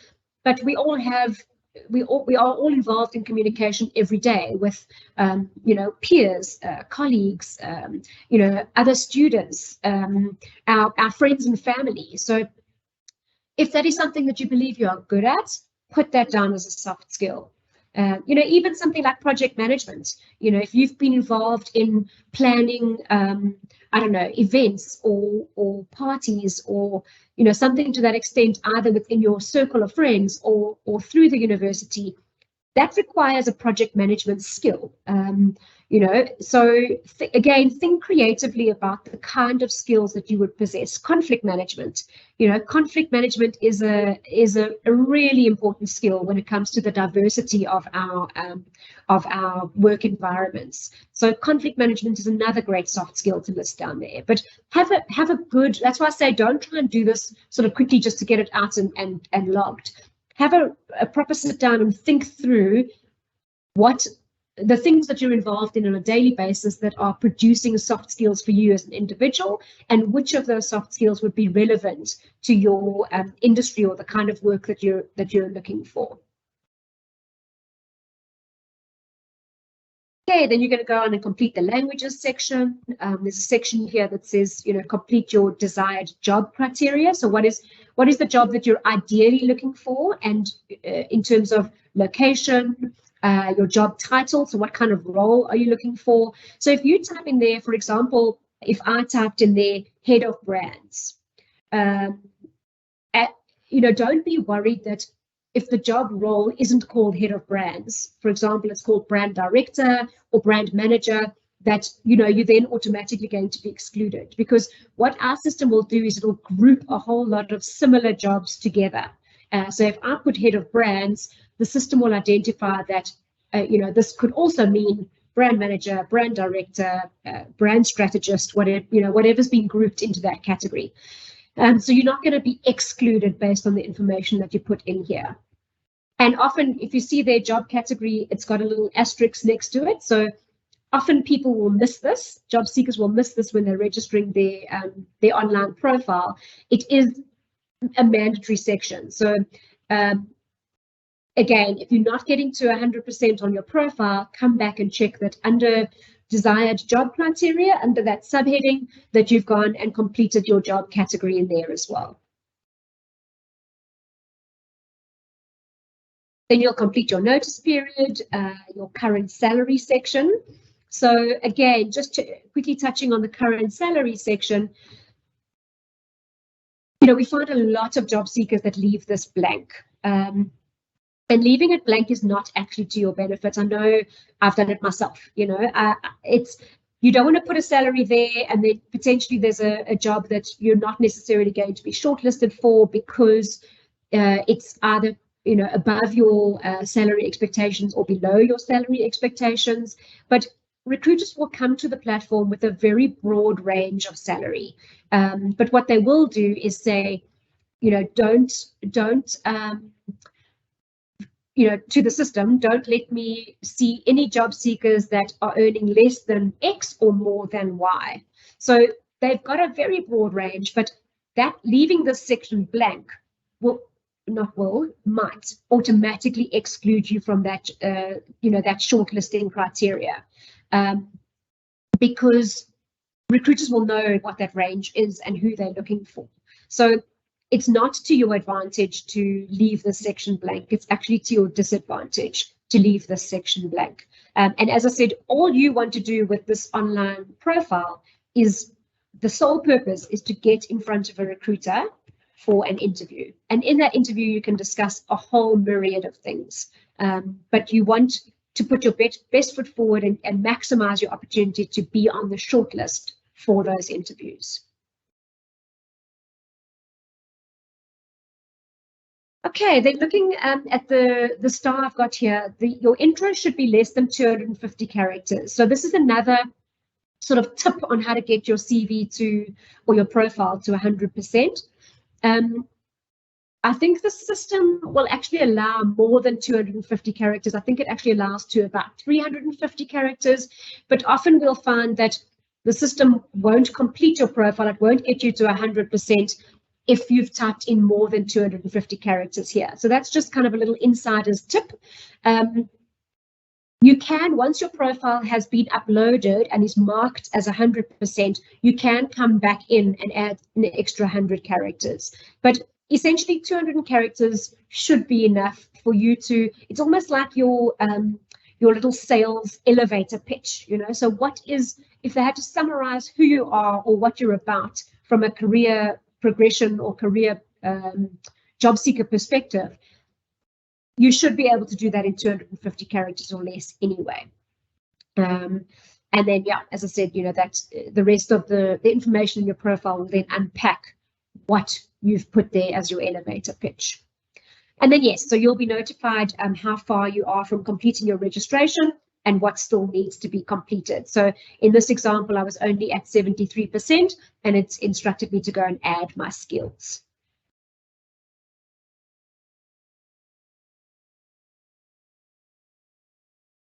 but we are all involved in communication every day with, you know, peers, colleagues, you know, other students, our friends and family. So if that is something that you believe you are good at, put that down as a soft skill. You know, even something like project management, you know, if you've been involved in planning, I don't know, events or parties or, you know, something to that extent, either within your circle of friends or through the university, that requires a project management skill. You know, so again, think creatively about the kind of skills that you would possess. Conflict management, you know, conflict management is a really important skill when it comes to the diversity of our work environments. So conflict management is another great soft skill to list down there. But have a good, that's why I say don't try and do this sort of quickly just to get it out and logged. Have a proper sit down and think through what the things that you're involved in on a daily basis that are producing soft skills for you as an individual, and which of those soft skills would be relevant to your industry or the kind of work that you're looking for. Okay, then you're going to go on and complete the languages section. There's a section here that says, you know, complete your desired job criteria. So what is the job that you're ideally looking for, and in terms of location, your job title, so what kind of role are you looking for? So if you type in there, for example, if I typed in there head of brands, you know, don't be worried that if the job role isn't called head of brands, for example, it's called brand director or brand manager, that, you know, you're then automatically going to be excluded, because what our system will do is it'll group a whole lot of similar jobs together. So if I put head of brands, the system will identify that, you know, this could also mean brand manager, brand director, brand strategist, whatever, you know, whatever's been grouped into that category. So you're not going to be excluded based on the information that you put in here. And often, if you see their job category, it's got a little asterisk next to it. So often people will miss this. Job seekers will miss this when they're registering their online profile. It is a mandatory section. So again, if you're not getting to 100% on your profile, come back and check that under desired job criteria, under that subheading, that you've gone and completed your job category in there as well. Then you'll complete your notice period, your current salary section. So again, just quickly touching on the current salary section, you know, we find a lot of job seekers that leave this blank. And leaving it blank is not actually to your benefit. I know I've done it myself, you know, you don't want to put a salary there and then potentially there's a job that you're not necessarily going to be shortlisted for because it's either above your salary expectations or below your salary expectations, but recruiters will come to the platform with a very broad range of salary. But what they will do is say, don't to the system, don't let me see any job seekers that are earning less than X or more than Y. So they've got a very broad range, but that leaving this section blank might automatically exclude you from that, that shortlisting criteria, because recruiters will know what that range is and who they're looking for. So it's not to your advantage to leave this section blank. It's actually to your disadvantage to leave this section blank. And as I said, all you want to do with this online profile is, the sole purpose is to get in front of a recruiter for an interview. And in that interview, you can discuss a whole myriad of things. But you want to put your best foot forward and maximize your opportunity to be on the shortlist for those interviews. Okay, then looking at the star I've got here, your intro should be less than 250 characters. So this is another sort of tip on how to get your CV or your profile to 100%. I think the system will actually allow more than 250 characters. I think it actually allows to about 350 characters, but often we'll find that the system won't complete your profile. It won't get you to 100% if you've typed in more than 250 characters here. So that's just kind of a little insider's tip. You can, once your profile has been uploaded and is marked as 100%, you can come back in and add an extra 100 characters. But essentially 200 characters should be enough for you to, it's almost like your little sales elevator pitch, So what is, if they had to summarize who you are or what you're about from a career progression or career job seeker perspective, you should be able to do that in 250 characters or less anyway. And then, yeah, as I said, that the rest of the information in your profile will then unpack what you've put there as your elevator pitch. And then, yes, so you'll be notified how far you are from completing your registration and what still needs to be completed. So in this example, I was only at 73%, and it's instructed me to go and add my skills.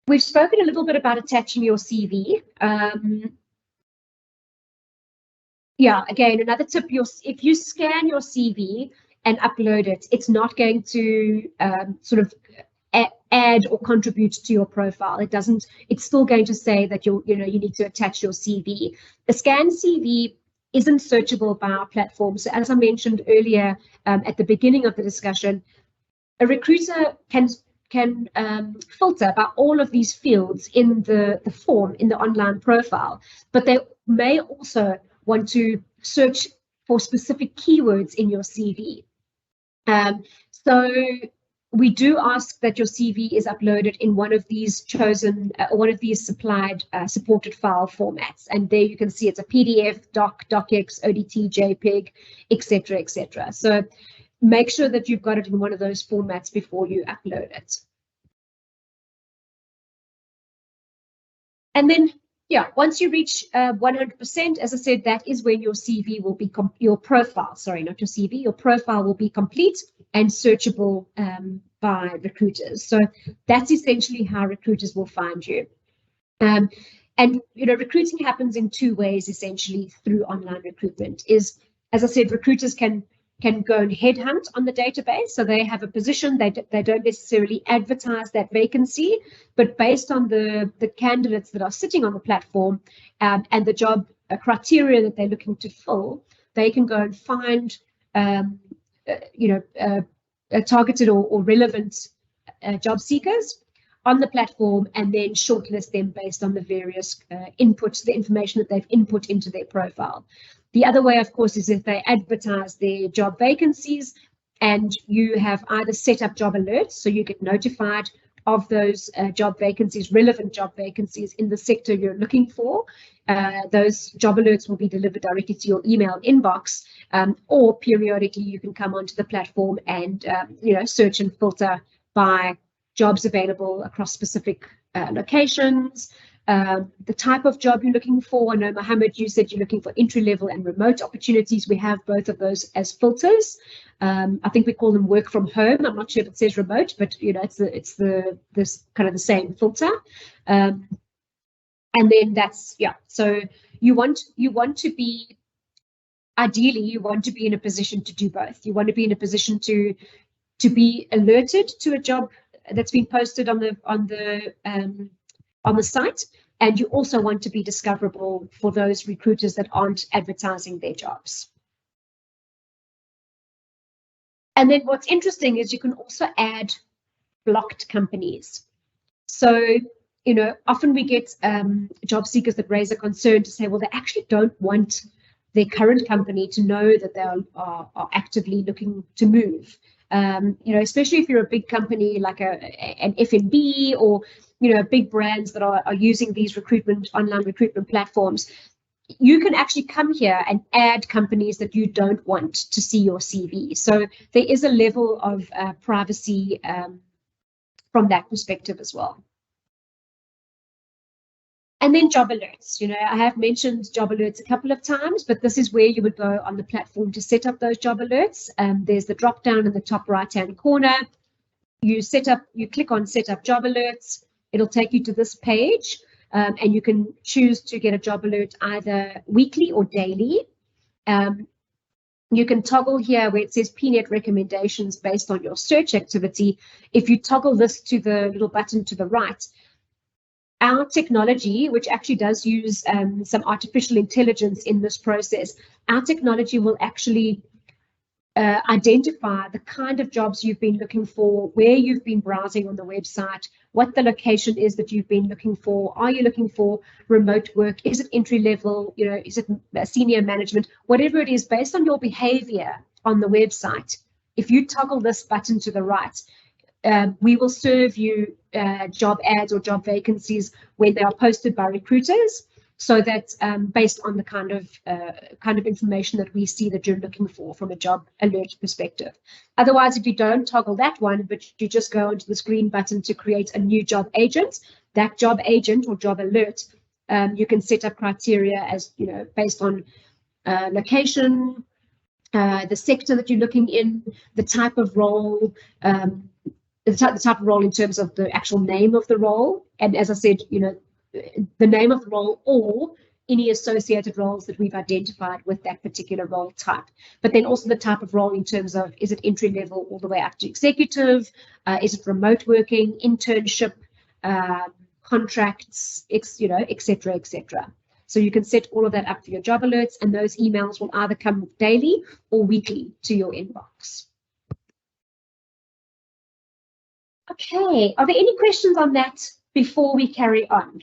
We've spoken a little bit about attaching your CV. Yeah, again, another tip, if you scan your CV and upload it, it's not going to sort of add or contribute to your profile. It's still going to say that you need to attach your CV. The scanned CV isn't searchable by our platform. So as I mentioned earlier at the beginning of the discussion, a recruiter can filter by all of these fields in the form in the online profile, but they may also want to search for specific keywords in your CV. So we do ask that your CV is uploaded in one of these chosen, one of these supplied supported file formats. And there you can see it's a PDF, doc, docx, ODT, JPEG, etc., etc. So make sure that you've got it in one of those formats before you upload it. And then, yeah, once you reach 100%, as I said, that is when your CV will be, your profile will be complete and searchable by recruiters. So that's essentially how recruiters will find you. And, recruiting happens in two ways, essentially, through online recruitment. As I said, recruiters can go and headhunt on the database. So they have a position, they don't necessarily advertise that vacancy, but based on the candidates that are sitting on the platform and the job criteria that they're looking to fill, they can go and find, targeted or relevant job seekers on the platform and then shortlist them based on the various inputs, the information that they've input into their profile. The other way, of course, is if they advertise their job vacancies and you have either set up job alerts, so you get notified of those job vacancies, relevant job vacancies in the sector you're looking for. Those job alerts will be delivered directly to your email inbox, or periodically you can come onto the platform and search and filter by jobs available across specific locations, the type of job you're looking for. I know, Mohammed, you said you're looking for entry-level and remote opportunities. We have both of those as filters. I think we call them work from home. I'm not sure if it says remote, but it's this kind of the same filter. And then that's, yeah. So you want to be, ideally, you want to be in a position to do both. You want to be in a position to be alerted to a job that's been posted on the site, and you also want to be discoverable for those recruiters that aren't advertising their jobs. And then what's interesting is you can also add blocked companies. So, often we get job seekers that raise a concern to say, well, they actually don't want their current company to know that they are actively looking to move. Especially if you're a big company like an F&B or big brands that are using these online recruitment platforms, you can actually come here and add companies that you don't want to see your CV. So there is a level of privacy from that perspective as well. And then job alerts. I have mentioned job alerts a couple of times, but this is where you would go on the platform to set up those job alerts. There's the drop down in the top right-hand corner. You click on set up job alerts. It'll take you to this page, and you can choose to get a job alert either weekly or daily. You can toggle here where it says PNet recommendations based on your search activity. If you toggle this to the little button to the right, our technology, which actually does use some artificial intelligence in this process, our technology will actually identify the kind of jobs you've been looking for, where you've been browsing on the website, what the location is that you've been looking for. Are you looking for remote work? Is it entry level? Is it senior management? Whatever it is, based on your behavior on the website, if you toggle this button to the right, we will serve you job ads or job vacancies when they are posted by recruiters, so that based on the kind of information that we see that you're looking for from a job alert perspective. Otherwise, if you don't toggle that one, but you just go onto this green button to create a new job agent, that job agent or job alert, you can set up criteria as based on location, the sector that you're looking in, the type of role. The type of role in terms of the actual name of the role, and as I said, the name of the role or any associated roles that we've identified with that particular role type. But then also the type of role in terms of, is it entry level all the way up to executive? Is it remote working, internship, contracts, et cetera, et cetera. So you can set all of that up for your job alerts, and those emails will either come daily or weekly to your inbox. Okay, are there any questions on that before we carry on?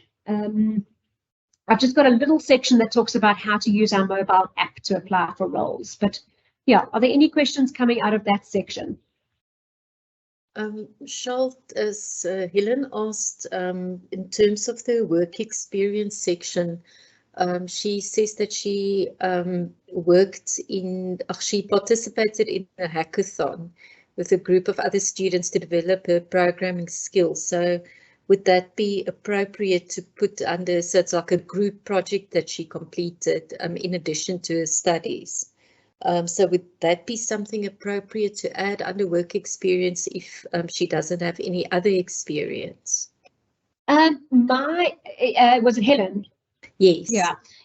I've just got a little section that talks about how to use our mobile app to apply for roles. But yeah, are there any questions coming out of that section? Charlotte, as Helen asked, in terms of the work experience section, she says that she she participated in a hackathon with a group of other students to develop her programming skills. So would that be appropriate to put under, so it's like a group project that she completed in addition to her studies? So would that be something appropriate to add under work experience if she doesn't have any other experience? Was it Helen? Yes.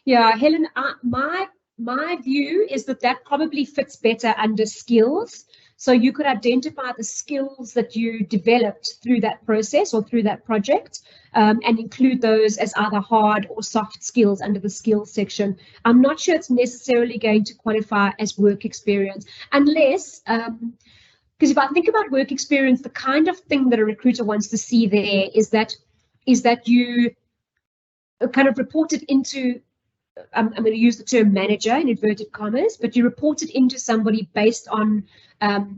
Yeah, Helen, my view is that probably fits better under skills. So you could identify the skills that you developed through that process or through that project, and include those as either hard or soft skills under the skills section. I'm not sure it's necessarily going to qualify as work experience, unless, because if I think about work experience, the kind of thing that a recruiter wants to see there is that you kind of reported into I'm going to use the term manager in inverted commas, but you report it into somebody based on,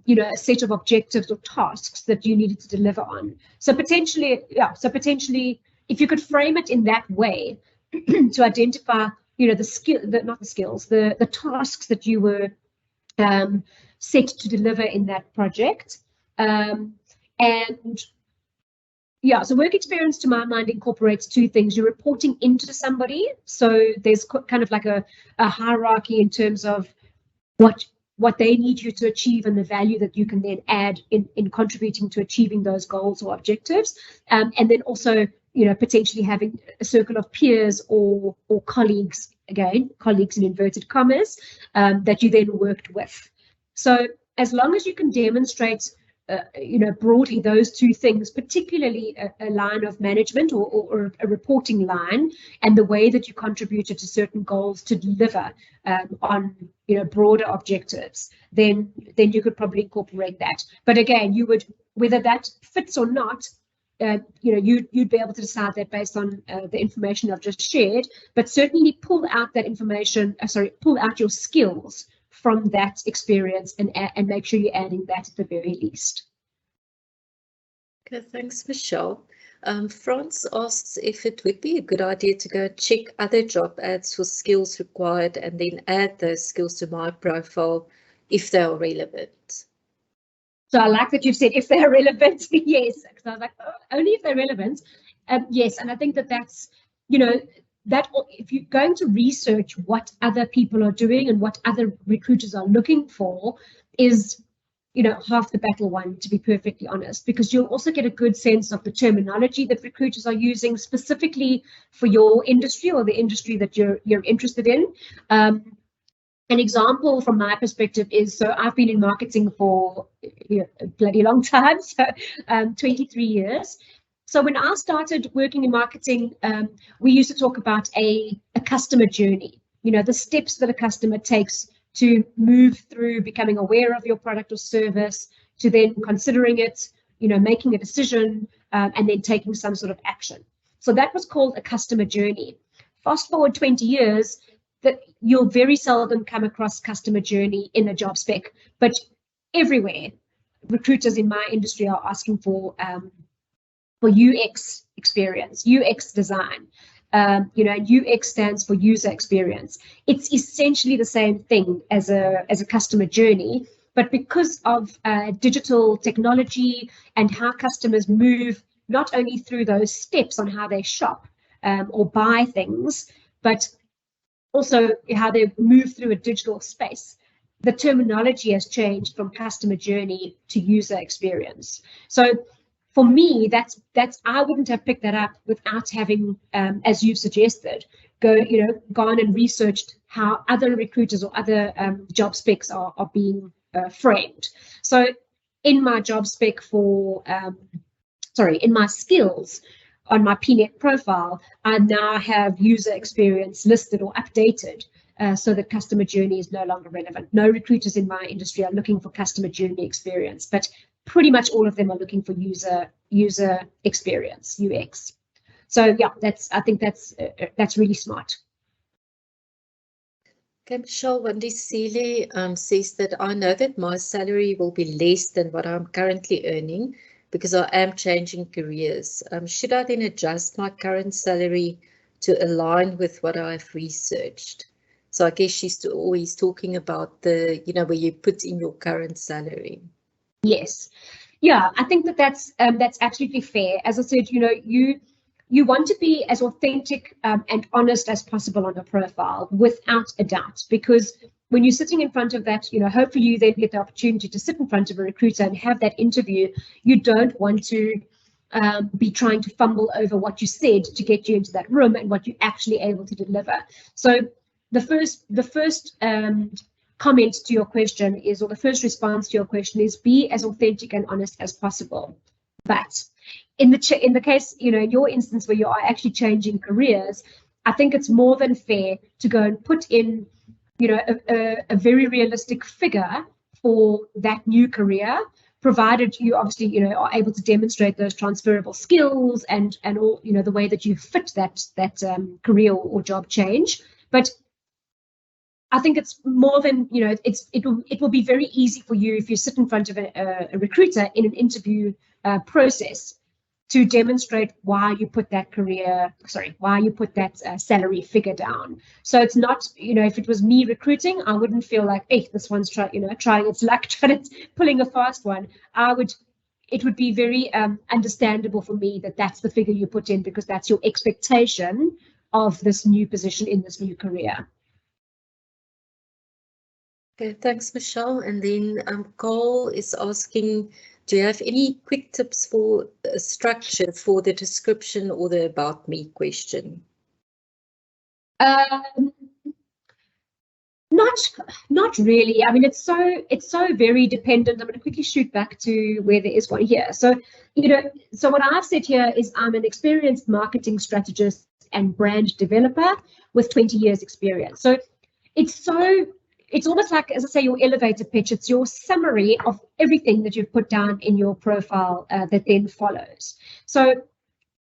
you know, a set of objectives or tasks that you needed to deliver on. So potentially, if you could frame it in that way to identify, you know, the tasks that you were set to deliver in that project. And yeah, so work experience to my mind incorporates two things. You're reporting into somebody, so there's kind of like a hierarchy in terms of what they need you to achieve and the value that you can then add in contributing to achieving those goals or objectives. And then also, you know, potentially having a circle of peers or colleagues, again, colleagues in inverted commas, that you then worked with. So as long as you can demonstrate you know, broadly those two things, particularly a line of management or a reporting line, and the way that you contributed to certain goals to deliver on, you know, broader objectives, then you could probably incorporate that. But again, you would, whether that fits or not, you know, you'd be able to decide that based on the information I've just shared, but certainly pull out that information, pull out your skills from that experience and make sure you're adding that at the very least. Okay, thanks, Michelle. Franz asks if it would be a good idea to go check other job ads for skills required and then add those skills to my profile if they are relevant. So I like that you've said if they're relevant, yes, because I was like, oh, only if they're relevant. Yes, and I think that's, you know, that if you're going to research what other people are doing and what other recruiters are looking for is, you know, half the battle won, to be perfectly honest, because you'll also get a good sense of the terminology that recruiters are using specifically for your industry or the industry that you're interested in. An example from my perspective is, so I've been in marketing for a bloody long time, so 23 years. So when I started working in marketing, we used to talk about a customer journey, you know, the steps that a customer takes to move through becoming aware of your product or service, to then considering it, you know, making a decision, and then taking some sort of action. So that was called a customer journey. Fast forward 20 years, that you'll very seldom come across customer journey in a job spec, but everywhere, recruiters in my industry are asking for UX experience, UX design. You know, UX stands for user experience. It's essentially the same thing as a customer journey, but because of digital technology and how customers move, not only through those steps on how they shop or buy things, but also how they move through a digital space, the terminology has changed from customer journey to user experience. So for me, that's I wouldn't have picked that up without having, as you've suggested, gone and researched how other recruiters or other job specs are being framed. So in my job spec for, in my skills on my PNet profile, I now have user experience listed or updated so that customer journey is no longer relevant. No recruiters in my industry are looking for customer journey experience, but pretty much all of them are looking for user experience, UX. So yeah, I think that's really smart. Okay, Michelle, Wendy Seeley says that I know that my salary will be less than what I'm currently earning because I am changing careers. Should I then adjust my current salary to align with what I've researched? So I guess she's always talking about the, where you put in your current salary. Yes. Yeah, I think that's absolutely fair. As I said, you want to be as authentic and honest as possible on your profile, without a doubt, because when you're sitting in front of that, hopefully you then get the opportunity to sit in front of a recruiter and have that interview. You don't want to be trying to fumble over what you said to get you into that room and what you're actually able to deliver. So the first comment to your question is, or the first response to your question is, be as authentic and honest as possible. But in the case, in your instance where you are actually changing careers, I think it's more than fair to go and put in, a very realistic figure for that new career, provided you obviously, are able to demonstrate those transferable skills and all, the way that you fit that career or job change. But I think it's more than, you know, it will be very easy for you if you sit in front of a recruiter in an interview process to demonstrate why you put that salary figure down. So it's not, you know, if it was me recruiting, I wouldn't feel like, hey, this one's trying its luck, pulling a fast one. It would be very understandable for me that that's the figure you put in, because that's your expectation of this new position in this new career. Okay, thanks, Michelle. And then Carl is asking, do you have any quick tips for structure for the description or the about me question? Not really. I mean, it's so very dependent. I'm going to quickly shoot back to where there is one here. So, you know, so what I've said here is I'm an experienced marketing strategist and brand developer with 20 years experience. So it's almost like, as I say, your elevator pitch. It's your summary of everything that you've put down in your profile that then follows. So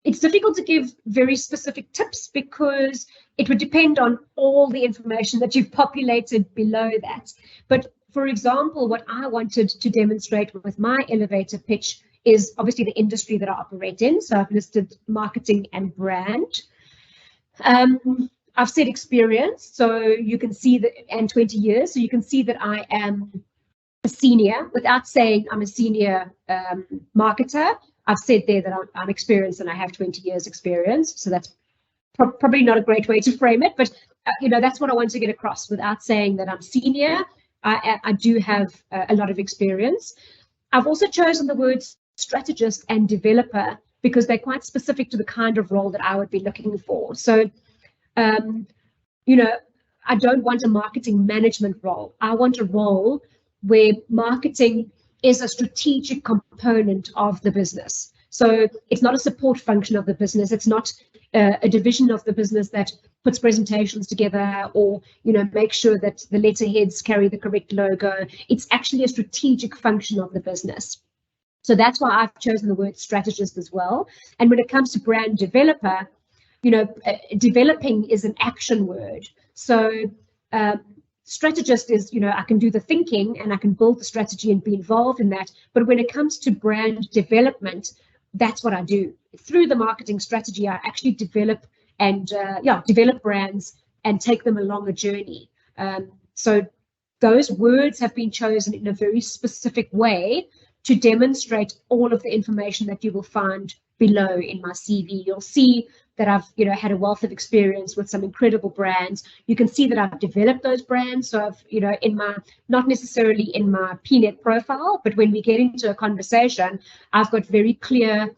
it's difficult to give very specific tips because it would depend on all the information that you've populated below that. But for example, what I wanted to demonstrate with my elevator pitch is obviously the industry that I operate in. So I've listed marketing and brand. I've said experience, so you can see that, and 20 years, so you can see that I am a senior without saying I'm a senior marketer. I've said there that I'm experienced and I have 20 years experience, so that's probably not a great way to frame it, but you know, that's what I want to get across without saying that I'm senior. I do have a lot of experience. I've also chosen the words strategist and developer because they're quite specific to the kind of role that I would be looking for. So you know, I don't want a marketing management role. I want a role where marketing is a strategic component of the business. So it's not a support function of the business. It's not a division of the business that puts presentations together or, you know, make sure that the letterheads carry the correct logo. It's actually a strategic function of the business. So that's why I've chosen the word strategist as well. And when it comes to brand developer, you know, developing is an action word. So strategist is, you know, I can do the thinking and I can build the strategy and be involved in that. But when it comes to brand development, that's what I do. Through the marketing strategy, I actually develop brands and take them along a journey. So those words have been chosen in a very specific way to demonstrate all of the information that you will find below in my CV. You'll see that I've, you know, had a wealth of experience with some incredible brands. You can see that I've developed those brands. So I've, you know, not necessarily in my PNet profile, but when we get into a conversation, I've got very clear,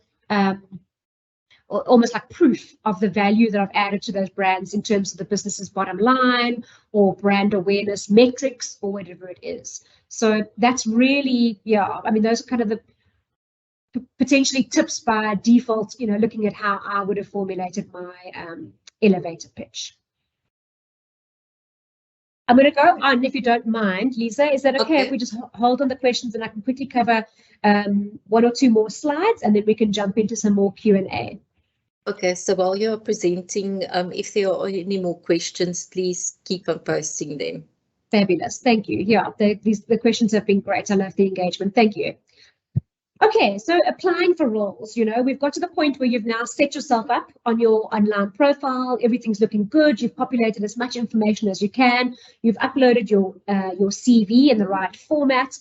almost like proof of the value that I've added to those brands in terms of the business's bottom line or brand awareness metrics or whatever it is. So that's really, yeah, I mean, those are kind of the potentially tips by default, you know, looking at how I would have formulated my elevator pitch. I'm going to go on, if you don't mind, Lisa. Is that okay if we just hold on the questions and I can quickly cover one or two more slides and then we can jump into some more Q&A? Okay, so while you're presenting, if there are any more questions, please keep on posting them. Fabulous. Thank you. Yeah, the questions have been great. I love the engagement. Thank you. Okay, so applying for roles, you know, we've got to the point where you've now set yourself up on your online profile. Everything's looking good. You've populated as much information as you can. You've uploaded your CV in the right format.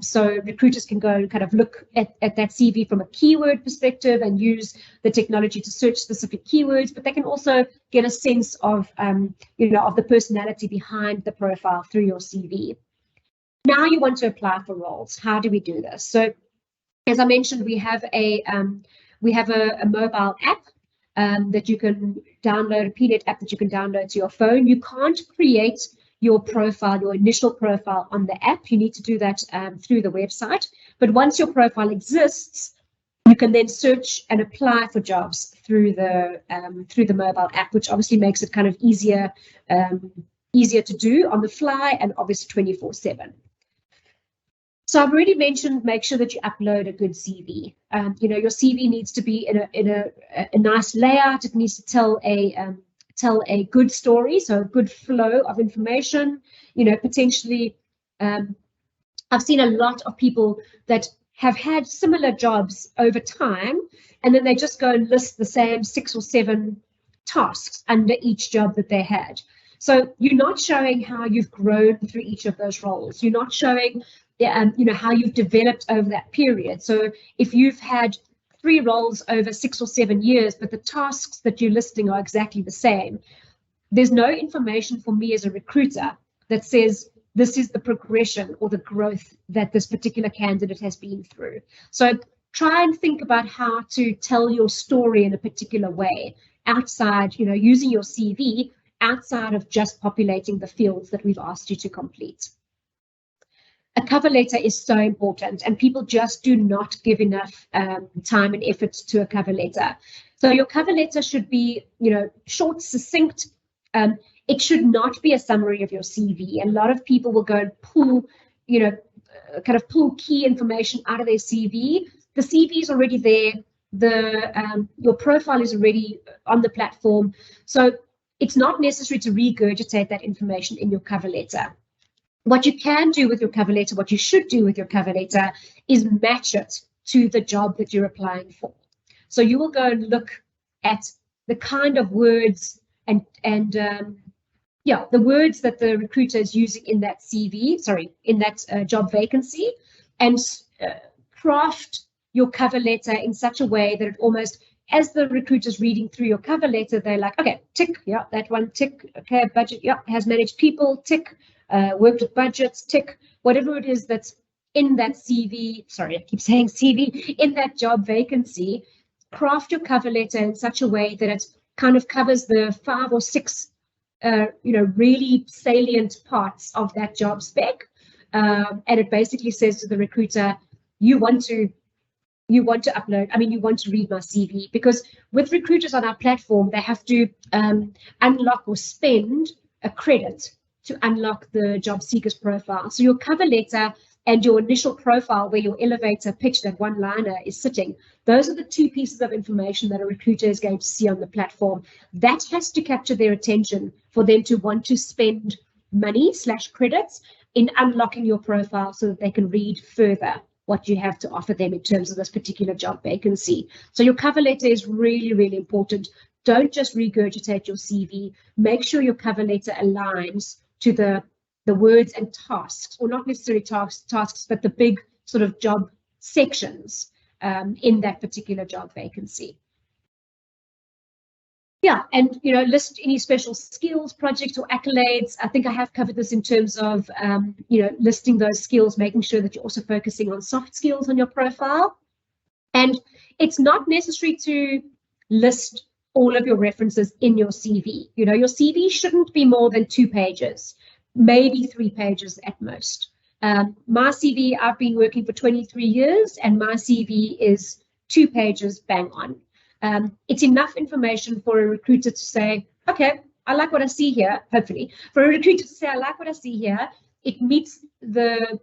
So recruiters can go and kind of look at that CV from a keyword perspective and use the technology to search specific keywords, but they can also get a sense of, you know, of the personality behind the profile through your CV. Now you want to apply for roles. How do we do this? So as I mentioned, we have a mobile app that you can download, a PNet app that you can download to your phone. You can't create your profile, your initial profile on the app. You need to do that through the website. But once your profile exists, you can then search and apply for jobs through the mobile app, which obviously makes it kind of easier to do on the fly and obviously 24/7. So I've already mentioned, make sure that you upload a good CV. You know, your CV needs to be in a nice layout. It needs to tell tell a good story, so a good flow of information. Potentially, I've seen a lot of people that have had similar jobs over time, and then they just go and list the same 6 or 7 tasks under each job that they had. So you're not showing how you've grown through each of those roles. You're not showing, how you've developed over that period. So if you've had 3 roles over 6 or 7 years, but the tasks that you're listing are exactly the same, there's no information for me as a recruiter that says this is the progression or the growth that this particular candidate has been through. So try and think about how to tell your story in a particular way outside, using your CV, outside of just populating the fields that we've asked you to complete. A cover letter is so important, and people just do not give enough time and effort to a cover letter. So your cover letter should be, short, succinct. It should not be a summary of your CV. A lot of people will go and pull, pull key information out of their CV. The CV is already there. Your profile is already on the platform. So it's not necessary to regurgitate that information in your cover letter. What you can do with your cover letter, what you should do with your cover letter, is match it to the job that you're applying for. So you will go and look at the kind of words and the words that the recruiter is using in that in that job vacancy, and craft your cover letter in such a way that it almost, as the recruiter's reading through your cover letter, they're like, okay, tick, yeah, that one, tick, okay, budget, yeah, has managed people, tick, worked with budgets, tick, whatever it is that's in that CV, sorry, I keep saying CV, in that job vacancy, craft your cover letter in such a way that it kind of covers the 5 or 6 really salient parts of that job spec, and it basically says to the recruiter, you want to read my CV, because with recruiters on our platform, they have to unlock or spend a credit to unlock the job seeker's profile. So your cover letter and your initial profile, where your elevator pitch, that one-liner, is sitting, those are the 2 pieces of information that a recruiter is going to see on the platform. That has to capture their attention for them to want to spend money/credits in unlocking your profile so that they can read further what you have to offer them in terms of this particular job vacancy. So your cover letter is really, really important. Don't just regurgitate your CV. Make sure your cover letter aligns to the words and tasks, or not necessarily tasks, but the big sort of job sections in that particular job vacancy. Yeah, and list any special skills, projects, or accolades. I think I have covered this in terms of listing those skills, making sure that you're also focusing on soft skills on your profile. And it's not necessary to list all of your references in your CV. Your CV shouldn't be more than 2 pages, maybe 3 pages at most. My CV, I've been working for 23 years, and my CV is 2 pages bang on. It's enough information for a recruiter to say, okay, I like what I see here, hopefully. For a recruiter to say, I like what I see here, it meets the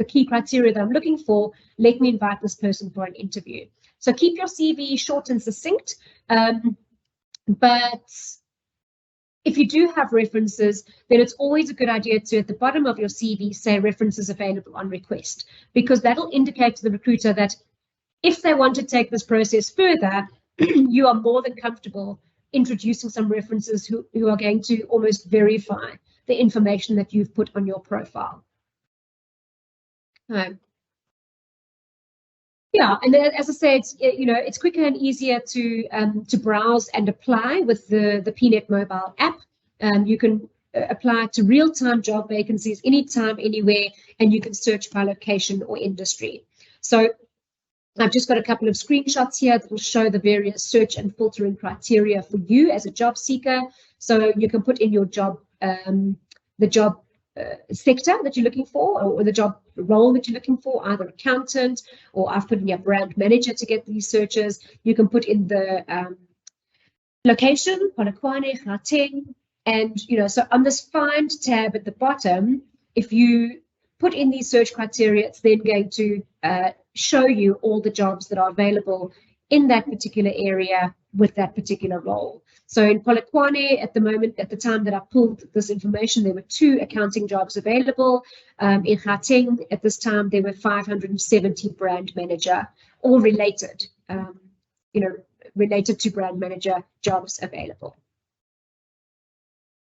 key criteria that I'm looking for, let me invite this person for an interview. So keep your CV short and succinct, but if you do have references, then it's always a good idea to, at the bottom of your CV, say references available on request, because that'll indicate to the recruiter that if they want to take this process further, you are more than comfortable introducing some references who are going to almost verify the information that you've put on your profile. Yeah, and as I say, it's quicker and easier to browse and apply with the PNet mobile app. You can apply to real-time job vacancies anytime, anywhere, and you can search by location or industry. So I've just got a couple of screenshots here that will show the various search and filtering criteria for you as a job seeker. So you can put in your job, the job sector that you're looking for, or the job role that you're looking for, either accountant, or I've put in your brand manager to get these searches. You can put in the location, Polokwane, Gauteng, and so on this find tab at the bottom, if you put in these search criteria, it's then going to show you all the jobs that are available in that particular area with that particular role. So in Polokwane, at the time that I pulled this information, there were 2 accounting jobs available. In Gauteng, at this time, there were 570 brand manager, all related, related to brand manager jobs available.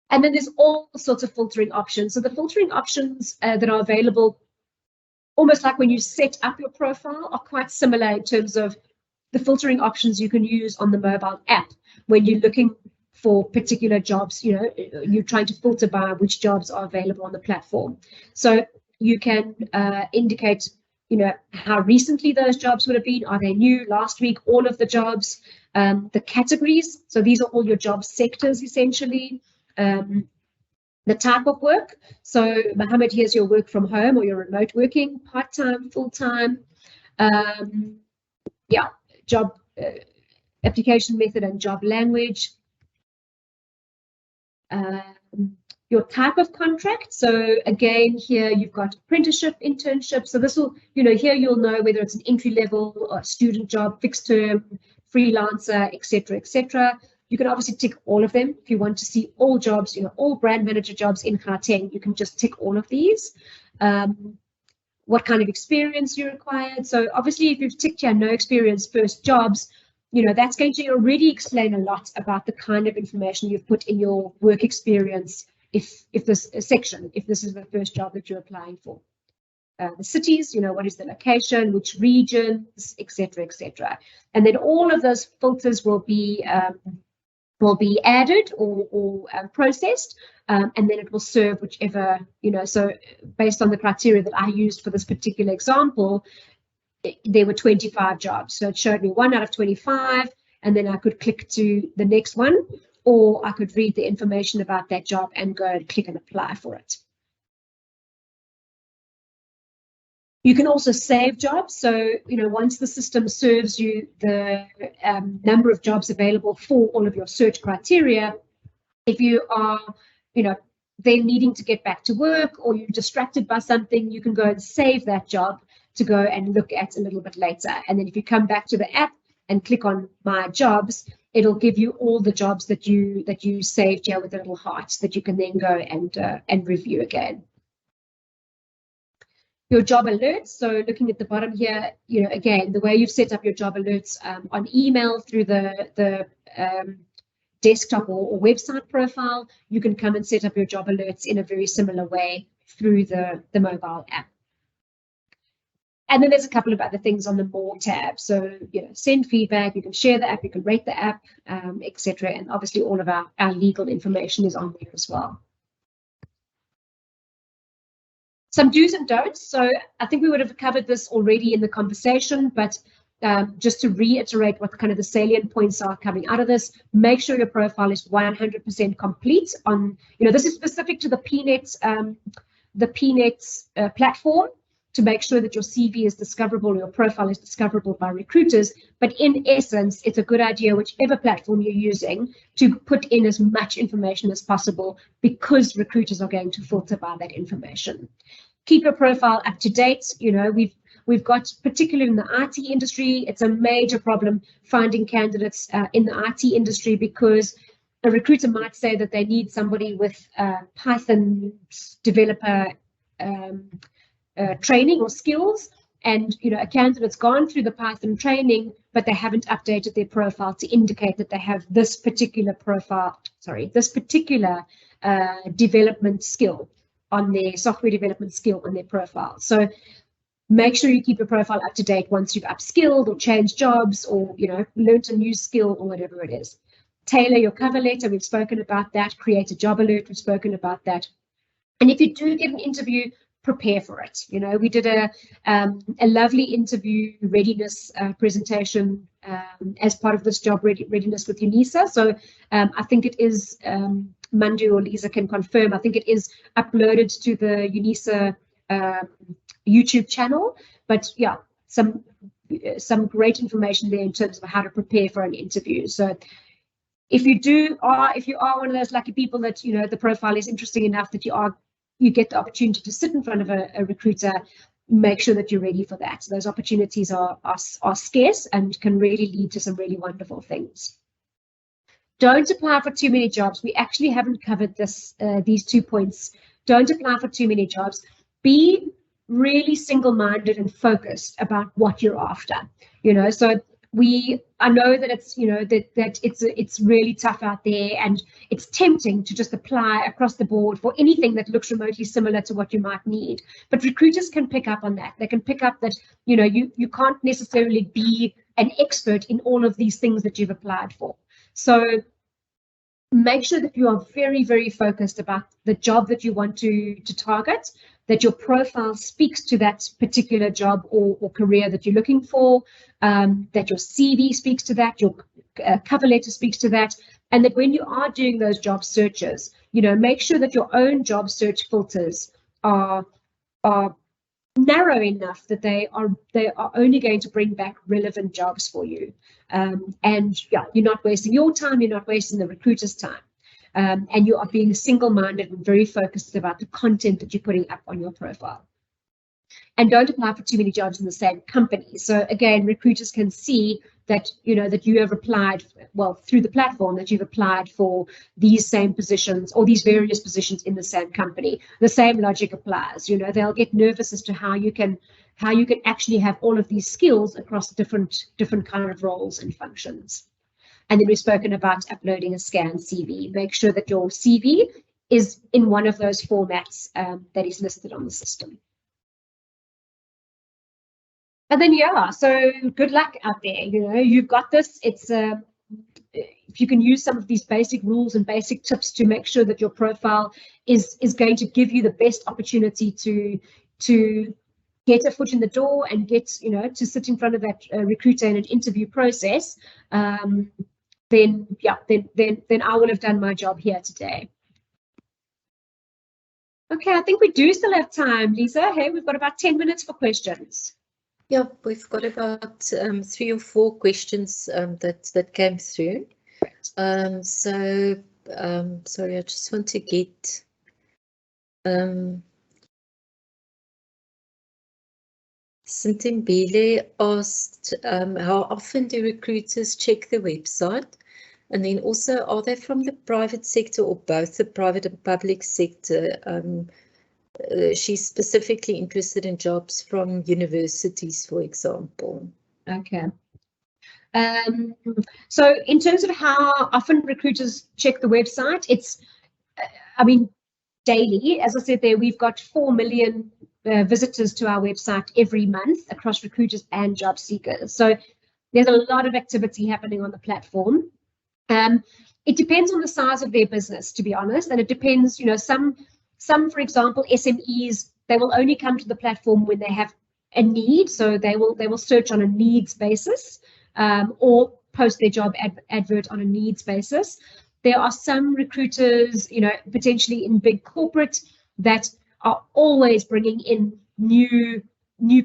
And then there's all sorts of filtering options. So the filtering options that are available, almost like when you set up your profile, are quite similar in terms of the filtering options you can use on the mobile app when you're looking for particular jobs. You're trying to filter by which jobs are available on the platform. So you can indicate, how recently those jobs would have been. Are they new, last week, all of the jobs, the categories. So these are all your job sectors, essentially. The type of work. So Mohammed, here's your work from home or your remote working, part-time, full-time. Job application method and job language. Your type of contract. So again, here you've got apprenticeship, internship. So this will, here you'll know whether it's an entry level or student job, fixed term, freelancer, etc., etc. You can obviously tick all of them. If you want to see all jobs, all brand manager jobs in Gauteng, you can just tick all of these. What kind of experience you required. So obviously, if you've ticked here no experience, first jobs, that's going to already explain a lot about the kind of information you've put in your work experience if this section, if this is the first job that you're applying for. The cities, what is the location, which regions, etc., etc. And then all of those filters will be added or processed, and then it will serve whichever, so based on the criteria that I used for this particular example, there were 25 jobs. So it showed me 1 out of 25, and then I could click to the next one, or I could read the information about that job and go and click and apply for it. You can also save jobs. So, once the system serves you the number of jobs available for all of your search criteria, if you are, then needing to get back to work or you're distracted by something, you can go and save that job to go and look at a little bit later. And then if you come back to the app and click on My Jobs, it'll give you all the jobs that you saved here with the little hearts that you can then go and review again. Your job alerts. So looking at the bottom here, again, the way you've set up your job alerts on email through the desktop or website profile, you can come and set up your job alerts in a very similar way through the mobile app. And then there's a couple of other things on the More tab. So, send feedback, you can share the app, you can rate the app, etc. And obviously all of our legal information is on there as well. Some do's and don'ts. So I think we would have covered this already in the conversation, but just to reiterate what kind of the salient points are coming out of this, make sure your profile is 100% complete on, this is specific to the PNet platform, to make sure that your CV is discoverable, your profile is discoverable by recruiters. But in essence, it's a good idea, whichever platform you're using, to put in as much information as possible, because recruiters are going to filter by that information. Keep your profile up to date. We've got, particularly in the IT industry, it's a major problem finding candidates in the IT industry, because a recruiter might say that they need somebody with Python developer training or skills, and a candidate's gone through the Python training, but they haven't updated their profile to indicate that they have this particular development skill on their software development skill on their profile. So make sure you keep your profile up to date once you've upskilled or changed jobs or learned a new skill or whatever it is. Tailor your cover letter, we've spoken about that. Create a job alert, we've spoken about that. And if you do get an interview, prepare for it. We did a lovely interview readiness presentation as part of this job readiness with UNISA. So I think it is, Mandu or Lisa can confirm, I think it is uploaded to the UNISA YouTube channel. But yeah, some great information there in terms of how to prepare for an interview. So if you are one of those lucky people that the profile is interesting enough that you get the opportunity to sit in front of a recruiter, make sure that you're ready for that. Those opportunities are scarce and can really lead to some really wonderful things. Don't apply for too many jobs. We actually haven't covered these 2 points. Don't apply for too many jobs. Be really single-minded and focused about what you're after. So I know that it's, that it's really tough out there, and it's tempting to just apply across the board for anything that looks remotely similar to what you might need. But recruiters can pick up on that. They can pick up that, you can't necessarily be an expert in all of these things that you've applied for. So make sure that you are very, very focused about the job that you want to target, that your profile speaks to that particular job or career that you're looking for, that your CV speaks to that, your cover letter speaks to that, and that when you are doing those job searches, make sure that your own job search filters are narrow enough that they are only going to bring back relevant jobs for you. And yeah, you're not wasting your time, you're not wasting the recruiter's time. And you are being single-minded and very focused about the content that you're putting up on your profile. And don't apply for too many jobs in the same company. So again, recruiters can see that, that you have applied, through the platform, that you've applied for these same positions or these various positions in the same company. The same logic applies. They'll get nervous as to how you can actually have all of these skills across different kind of roles and functions. And then we've spoken about uploading a scanned CV. Make sure that your CV is in one of those formats that is listed on the system. And then, yeah, so good luck out there. You've got this. It's if you can use some of these basic rules and basic tips to make sure that your profile is going to give you the best opportunity to get a foot in the door and get, to sit in front of that recruiter in an interview process, then I will have done my job here today. Okay, I think we do still have time, Lisa. Hey, we've got about 10 minutes for questions. Yeah, we've got about 3 or 4 questions that came through. Sorry, I just want to get Sintimbele asked, how often do recruiters check the website? And then also, are they from the private sector or both the private and public sector? She's specifically interested in jobs from universities, for example. Okay. So in terms of how often recruiters check the website, it's, daily. As I said there, we've got 4 million visitors to our website every month across recruiters and job seekers. So there's a lot of activity happening on the platform. It depends on the size of their business, to be honest, and it depends, some, for example, SMEs, they will only come to the platform when they have a need. So they will search on a needs basis or post their job advert on a needs basis. There are some recruiters, potentially in big corporate, that are always bringing in new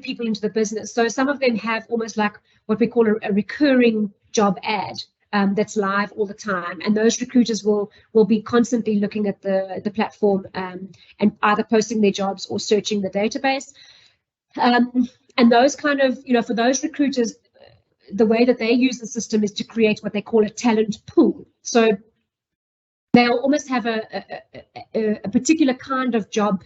people into the business. So some of them have almost like what we call a recurring job ad. That's live all the time, and those recruiters will be constantly looking at the platform and either posting their jobs or searching the database. And those kind of, for those recruiters, the way that they use the system is to create what they call a talent pool. So they'll almost have a particular kind of job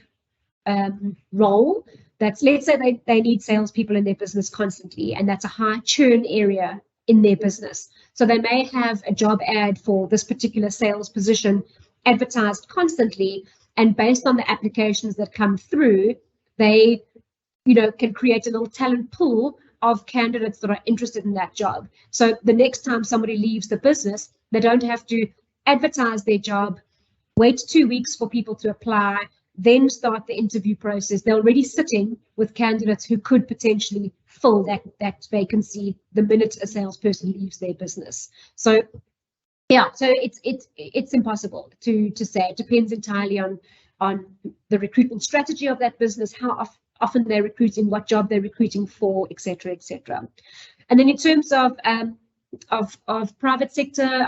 role. That's, let's say they need salespeople in their business constantly, and that's a high churn area in their business. So they may have a job ad for this particular sales position advertised constantly, and based on the applications that come through, they, can create a little talent pool of candidates that are interested in that job. So the next time somebody leaves the business, they don't have to advertise their job, wait 2 weeks for people to apply, then start the interview process. They're already sitting with candidates who could potentially fill that vacancy the minute a salesperson leaves their business. So yeah, so it's impossible to say. It depends entirely on the recruitment strategy of that business, how often they're recruiting, what job they're recruiting for, etc., etc. And then in terms of private sector,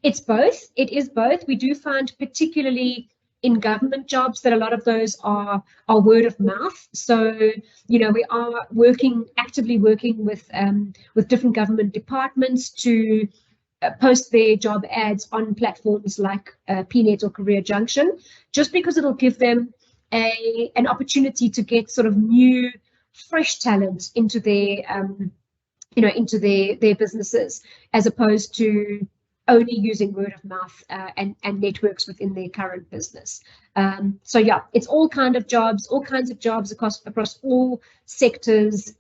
it's both. It is both. We do find, particularly in government jobs, that a lot of those are word of mouth. So, we are actively working with different government departments to post their job ads on platforms like PNet or CareerJunction, just because it'll give them an opportunity to get sort of new, fresh talent into their into their businesses, as opposed to only using word of mouth and networks within their current business. So yeah, it's all kinds of jobs across all sectors,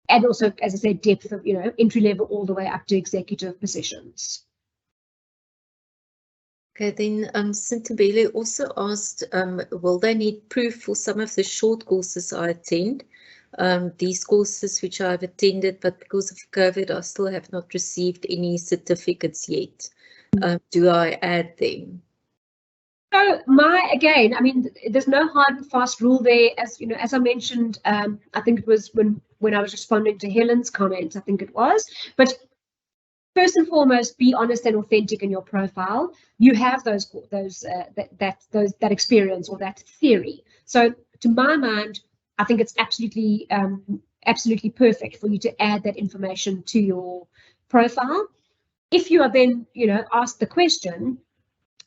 and also, as I said, depth of entry level all the way up to executive positions. Okay, then Sintobele also asked, will they need proof for some of the short courses I attend? These courses which I've attended, but because of COVID, I still have not received any certificates yet. Do I add them? So again, I mean, there's no hard and fast rule there. As I mentioned, I think it was when I was responding to Helen's comment, I think it was. But first and foremost, be honest and authentic in your profile. You have that experience or that theory. So to my mind, I think it's absolutely perfect for you to add that information to your profile. If you are then, asked the question,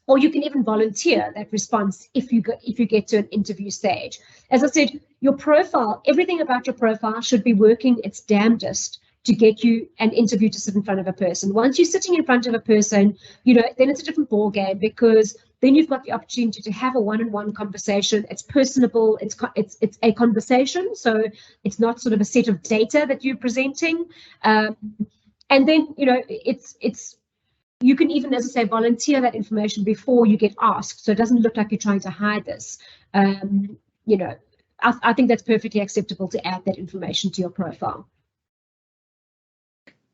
or you can even volunteer that response if you get to an interview stage. As I said, your profile, everything about your profile should be working its damnedest to get you an interview to sit in front of a person. Once you're sitting in front of a person, then it's a different ball game, because then you've got the opportunity to have a one-on-one conversation. It's personable. It's a conversation, so it's not sort of a set of data that you're presenting. And then you can even, as I say, volunteer that information before you get asked, so it doesn't look like you're trying to hide this. I think that's perfectly acceptable to add that information to your profile.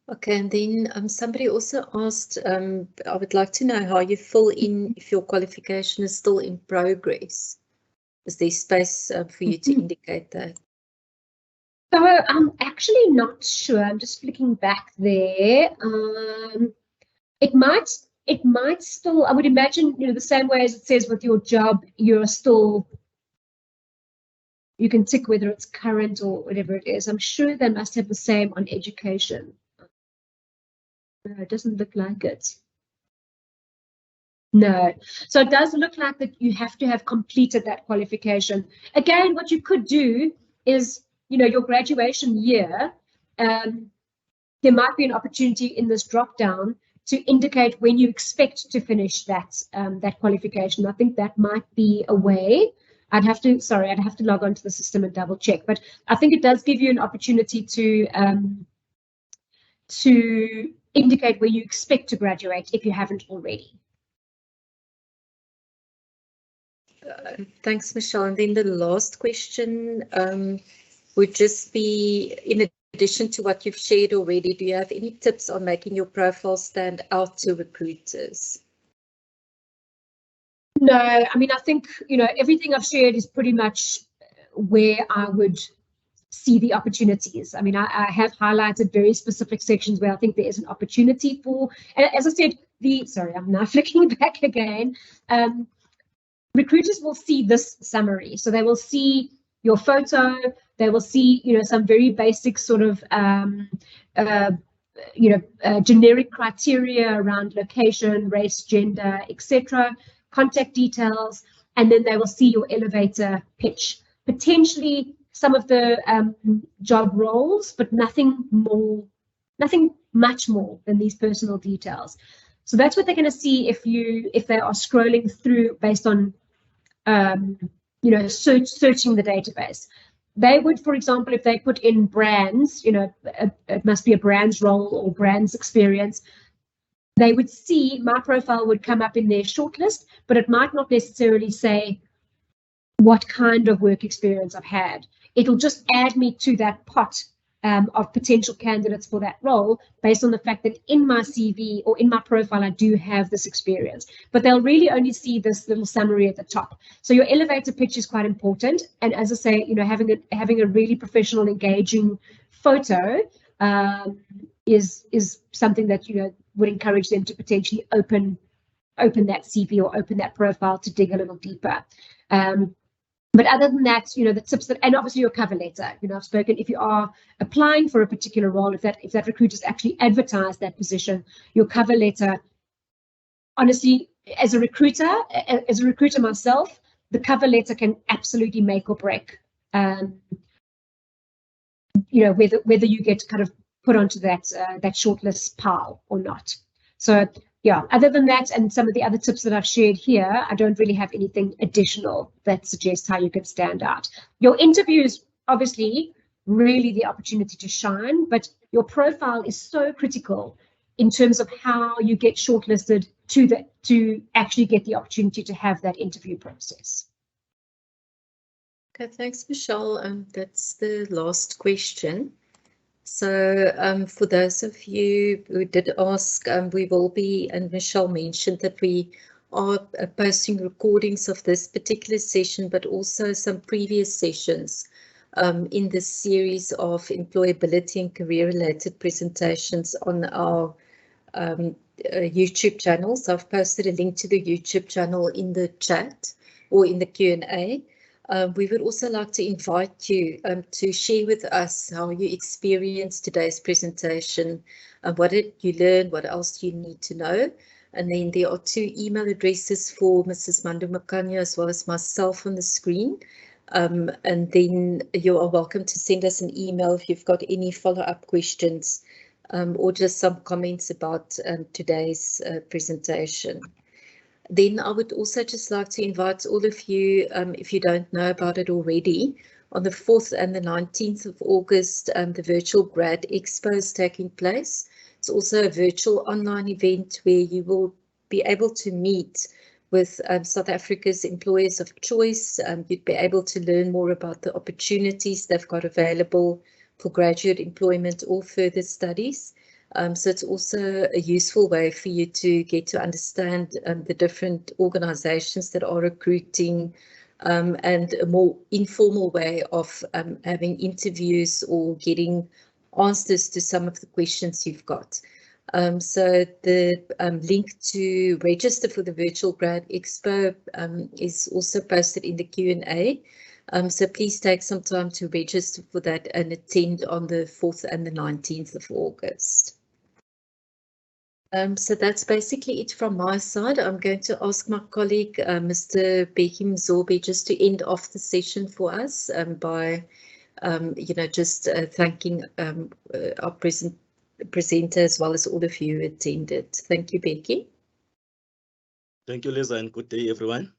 Okay, and then somebody also asked, I would like to know how you fill in if your qualification is still in progress. Is there space for you to indicate that? So I'm actually not sure. I'm just flicking back there. It might still, I would imagine, the same way as it says with your job, you can tick whether it's current or whatever it is. I'm sure they must have the same on education. No, it doesn't look like it. No. So it does look like that you have to have completed that qualification. Again, what you could do is, your graduation year, there might be an opportunity in this drop down to indicate when you expect to finish that qualification. I think that might be a way. I'd have to log on to the system and double check. But I think it does give you an opportunity to indicate where you expect to graduate if you haven't already. Thanks, Michelle. And then the last question would just be, in addition to what you've shared already, do you have any tips on making your profile stand out to recruiters? No, I mean, I think, everything I've shared is pretty much where I would see the opportunities. I mean, I have highlighted very specific sections where I think there is an opportunity for, and as I said, I'm now flicking back again. Recruiters will see this summary. So they will see your photo, they will see, some very basic sort of, generic criteria around location, race, gender, etc., contact details, and then they will see your elevator pitch, potentially some of the job roles, but nothing much more than these personal details. So that's what they're going to see if they are scrolling through based on searching the database. They would, for example, if they put in brands, it must be a brands role or brands experience, they would see my profile would come up in their shortlist, but it might not necessarily say what kind of work experience I've had. It'll just add me to that pot of potential candidates for that role based on the fact that in my CV or in my profile, I do have this experience, but they'll really only see this little summary at the top. So your elevator pitch is quite important. And as I say, having a really professional, engaging photo is something that, would encourage them to potentially open that CV or open that profile to dig a little deeper. But other than that, the tips that, and obviously your cover letter, I've spoken, if you are applying for a particular role, if that recruiter's actually advertised that position, your cover letter, honestly, as a recruiter myself, the cover letter can absolutely make or break, whether you get kind of put onto that shortlist pile or not. So yeah, other than that, and some of the other tips that I've shared here, I don't really have anything additional that suggests how you can stand out. Your interview is obviously really the opportunity to shine, but your profile is so critical in terms of how you get shortlisted to actually get the opportunity to have that interview process. Okay, thanks, Michelle. That's the last question. So for those of you who did ask, we will be, and Michelle mentioned that we are posting recordings of this particular session, but also some previous sessions in this series of employability and career-related presentations on our YouTube channel. So I've posted a link to the YouTube channel in the chat or in the Q&A. We would also like to invite you to share with us how you experienced today's presentation, what did you learn, what else do you need to know. And then there are 2 email addresses for Mrs. Mandu Makanya as well as myself on the screen. And then you are welcome to send us an email if you've got any follow-up questions or just some comments about today's presentation. Then I would also just like to invite all of you, if you don't know about it already, on the 4th and the 19th of August, the Virtual Grad Expo is taking place. It's also a virtual online event where you will be able to meet with South Africa's employers of choice. You'd be able to learn more about the opportunities they've got available for graduate employment or further studies. So it's also a useful way for you to get to understand the different organizations that are recruiting and a more informal way of having interviews or getting answers to some of the questions you've got. So the link to register for the Virtual Grad Expo is also posted in the Q&A. So please take some time to register for that and attend on the 4th and the 19th of August. So that's basically it from my side. I'm going to ask my colleague, Mr. Beki Mzobe, just to end off the session for us by, just thanking our presenter as well as all of you who attended. Thank you, Beki. Thank you, Lisa, and good day, everyone.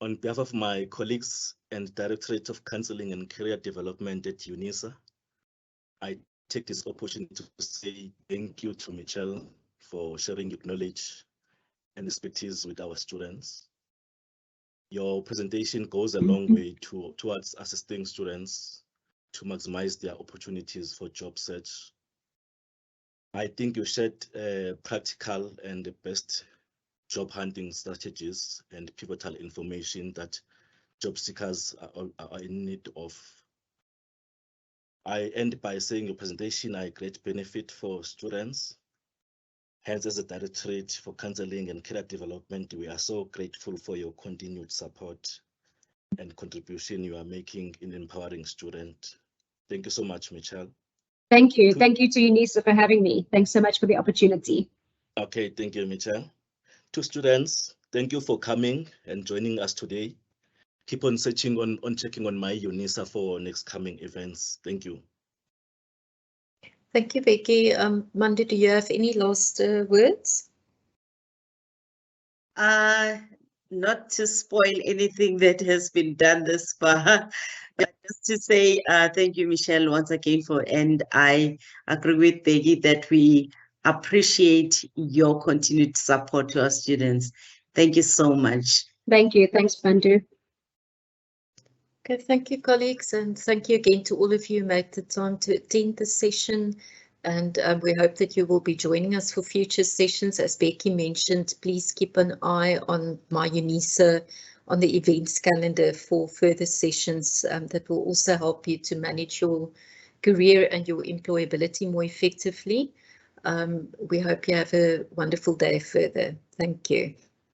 On behalf of my colleagues and Directorate of Counseling and Career Development at UNISA, I take this opportunity to say thank you to Michelle for sharing your knowledge and expertise with our students. Your presentation goes a long way towards assisting students to maximize their opportunities for job search. I think you shared practical and the best job hunting strategies and pivotal information that job seekers are in need of. I end by saying your presentation are a great benefit for students. Hence, as a Directorate for Counseling and Career Development, we are so grateful for your continued support and contribution you are making in empowering students. Thank you so much, Michelle. Thank you. Thank you to UNISA for having me. Thanks so much for the opportunity. Okay, thank you, Michelle. To students, thank you for coming and joining us today. Keep on searching on checking on my UNISA for next coming events. Thank you. Thank you, Becky. Mandu, do you have any last words? Not to spoil anything that has been done this far, but just to say thank you, Michelle, once again and I agree with Becky that we appreciate your continued support to our students. Thank you so much. Thank you. Thanks, Mandu. Okay, thank you, colleagues, and thank you again to all of you who made the time to attend this session. And we hope that you will be joining us for future sessions. As Becky mentioned, please keep an eye on my UNISA on the events calendar for further sessions that will also help you to manage your career and your employability more effectively. We hope you have a wonderful day further. Thank you.